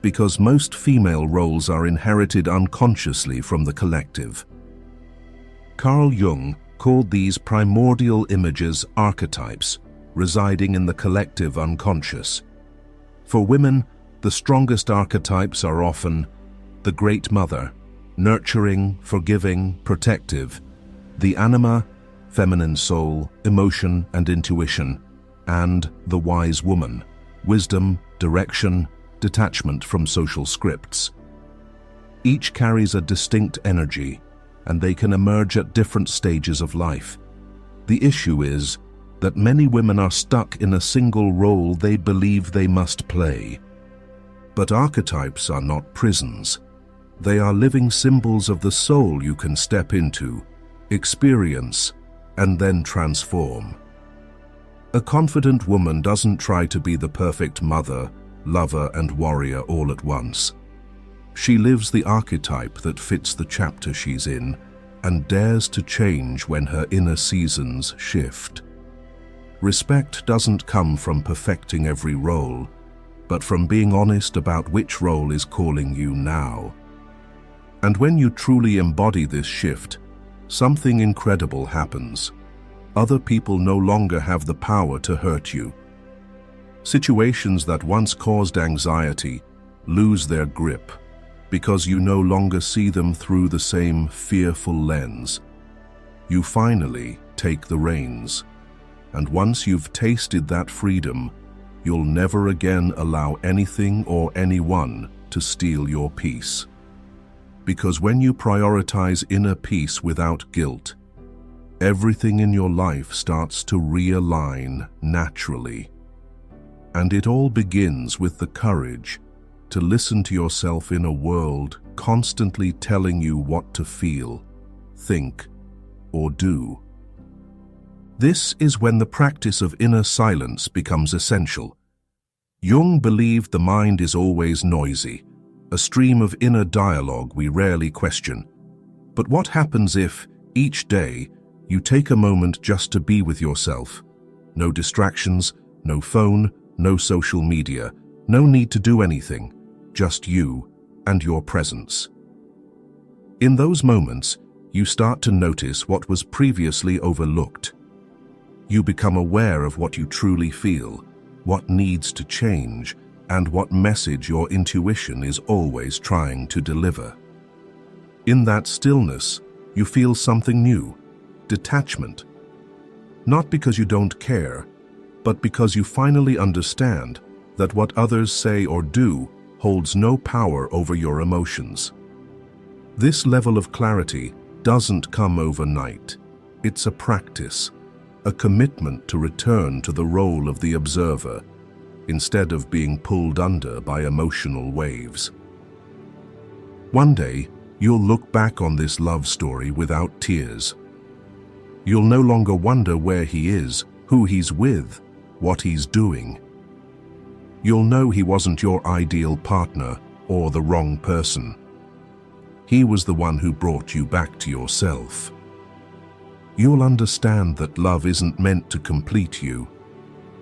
because most female roles are inherited unconsciously from the collective. Carl Jung called these primordial images archetypes, residing in the collective unconscious. For women, the strongest archetypes are often the Great Mother, nurturing, forgiving, protective; the Anima, feminine soul, emotion and intuition; and the Wise Woman, wisdom, direction, detachment from social scripts. Each carries a distinct energy, and they can emerge at different stages of life. The issue is that many women are stuck in a single role they believe they must play. But archetypes are not prisons. They are living symbols of the soul you can step into, experience, and then transform. A confident woman doesn't try to be the perfect mother, lover, and warrior all at once. She lives the archetype that fits the chapter she's in and dares to change when her inner seasons shift. Respect doesn't come from perfecting every role, but from being honest about which role is calling you now. And when you truly embody this shift, something incredible happens. Other people no longer have the power to hurt you. Situations that once caused anxiety lose their grip, because you no longer see them through the same fearful lens. You finally take the reins, and once you've tasted that freedom, you'll never again allow anything or anyone to steal your peace. Because when you prioritize inner peace without guilt, everything in your life starts to realign naturally. And it all begins with the courage to listen to yourself in a world constantly telling you what to feel, think, or do. This is when the practice of inner silence becomes essential. Jung believed the mind is always noisy, a stream of inner dialogue we rarely question. But what happens if, each day, you take a moment just to be with yourself? No distractions, no phone, no social media, no need to do anything, just you and your presence. In those moments, you start to notice what was previously overlooked. You become aware of what you truly feel, what needs to change, and what message your intuition is always trying to deliver. In that stillness, you feel something new, detachment. Not because you don't care, but because you finally understand that what others say or do holds no power over your emotions. This level of clarity doesn't come overnight. It's a practice, a commitment to return to the role of the observer, instead of being pulled under by emotional waves. One day, you'll look back on this love story without tears. You'll no longer wonder where he is, who he's with, what he's doing. You'll know he wasn't your ideal partner or the wrong person. He was the one who brought you back to yourself. You'll understand that love isn't meant to complete you.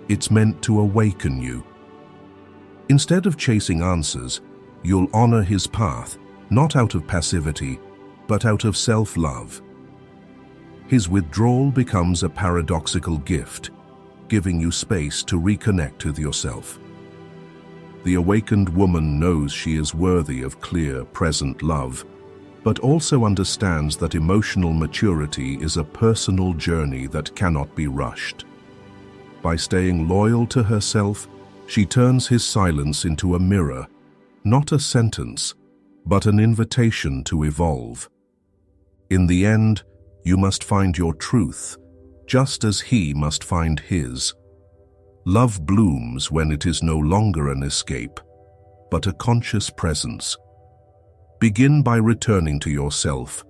It's meant to awaken you. Instead of chasing answers, you'll honor his path, not out of passivity, but out of self-love. His withdrawal becomes a paradoxical gift, giving you space to reconnect with yourself. The awakened woman knows she is worthy of clear, present love, but also understands that emotional maturity is a personal journey that cannot be rushed. By staying loyal to herself, she turns his silence into a mirror, not a sentence, but an invitation to evolve. In the end, you must find your truth, just as he must find his. Love blooms when it is no longer an escape, but a conscious presence. Begin by returning to yourself,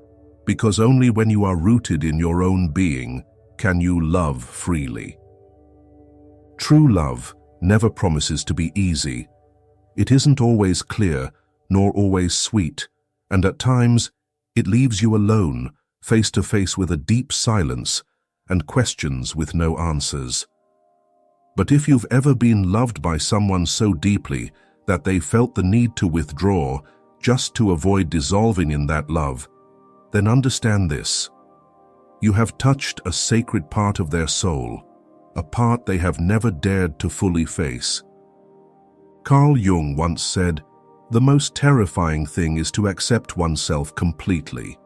because only when you are rooted in your own being can you love freely. True love never promises to be easy. It isn't always clear, nor always sweet, and at times it leaves you alone, face to face with a deep silence and questions with no answers. But if you've ever been loved by someone so deeply that they felt the need to withdraw just to avoid dissolving in that love, then understand this. You have touched a sacred part of their soul, a part they have never dared to fully face. Carl Jung once said, "The most terrifying thing is to accept oneself completely."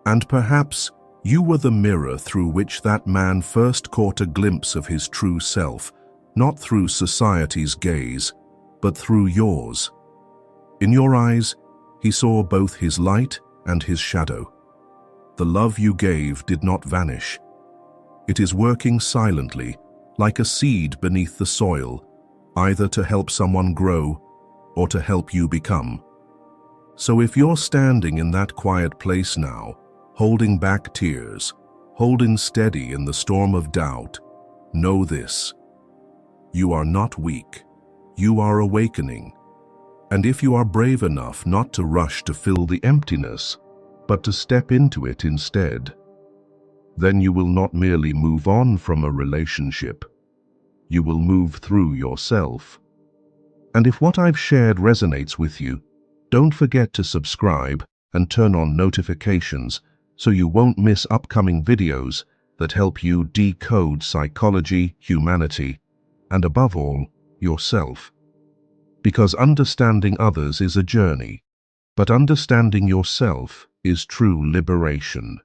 And perhaps you were the mirror through which that man first caught a glimpse of his true self, not through society's gaze, but through yours. In your eyes, he saw both his light and his shadow. The love you gave did not vanish. It is working silently, like a seed beneath the soil, either to help someone grow or to help you become. So if you're standing in that quiet place now, holding back tears, holding steady in the storm of doubt, know this: you are not weak, you are awakening. And if you are brave enough not to rush to fill the emptiness, but to step into it instead, then you will not merely move on from a relationship, you will move through yourself. And if what I've shared resonates with you, don't forget to subscribe and turn on notifications so you won't miss upcoming videos that help you decode psychology, humanity, and above all, yourself. Because understanding others is a journey, but understanding yourself is true liberation.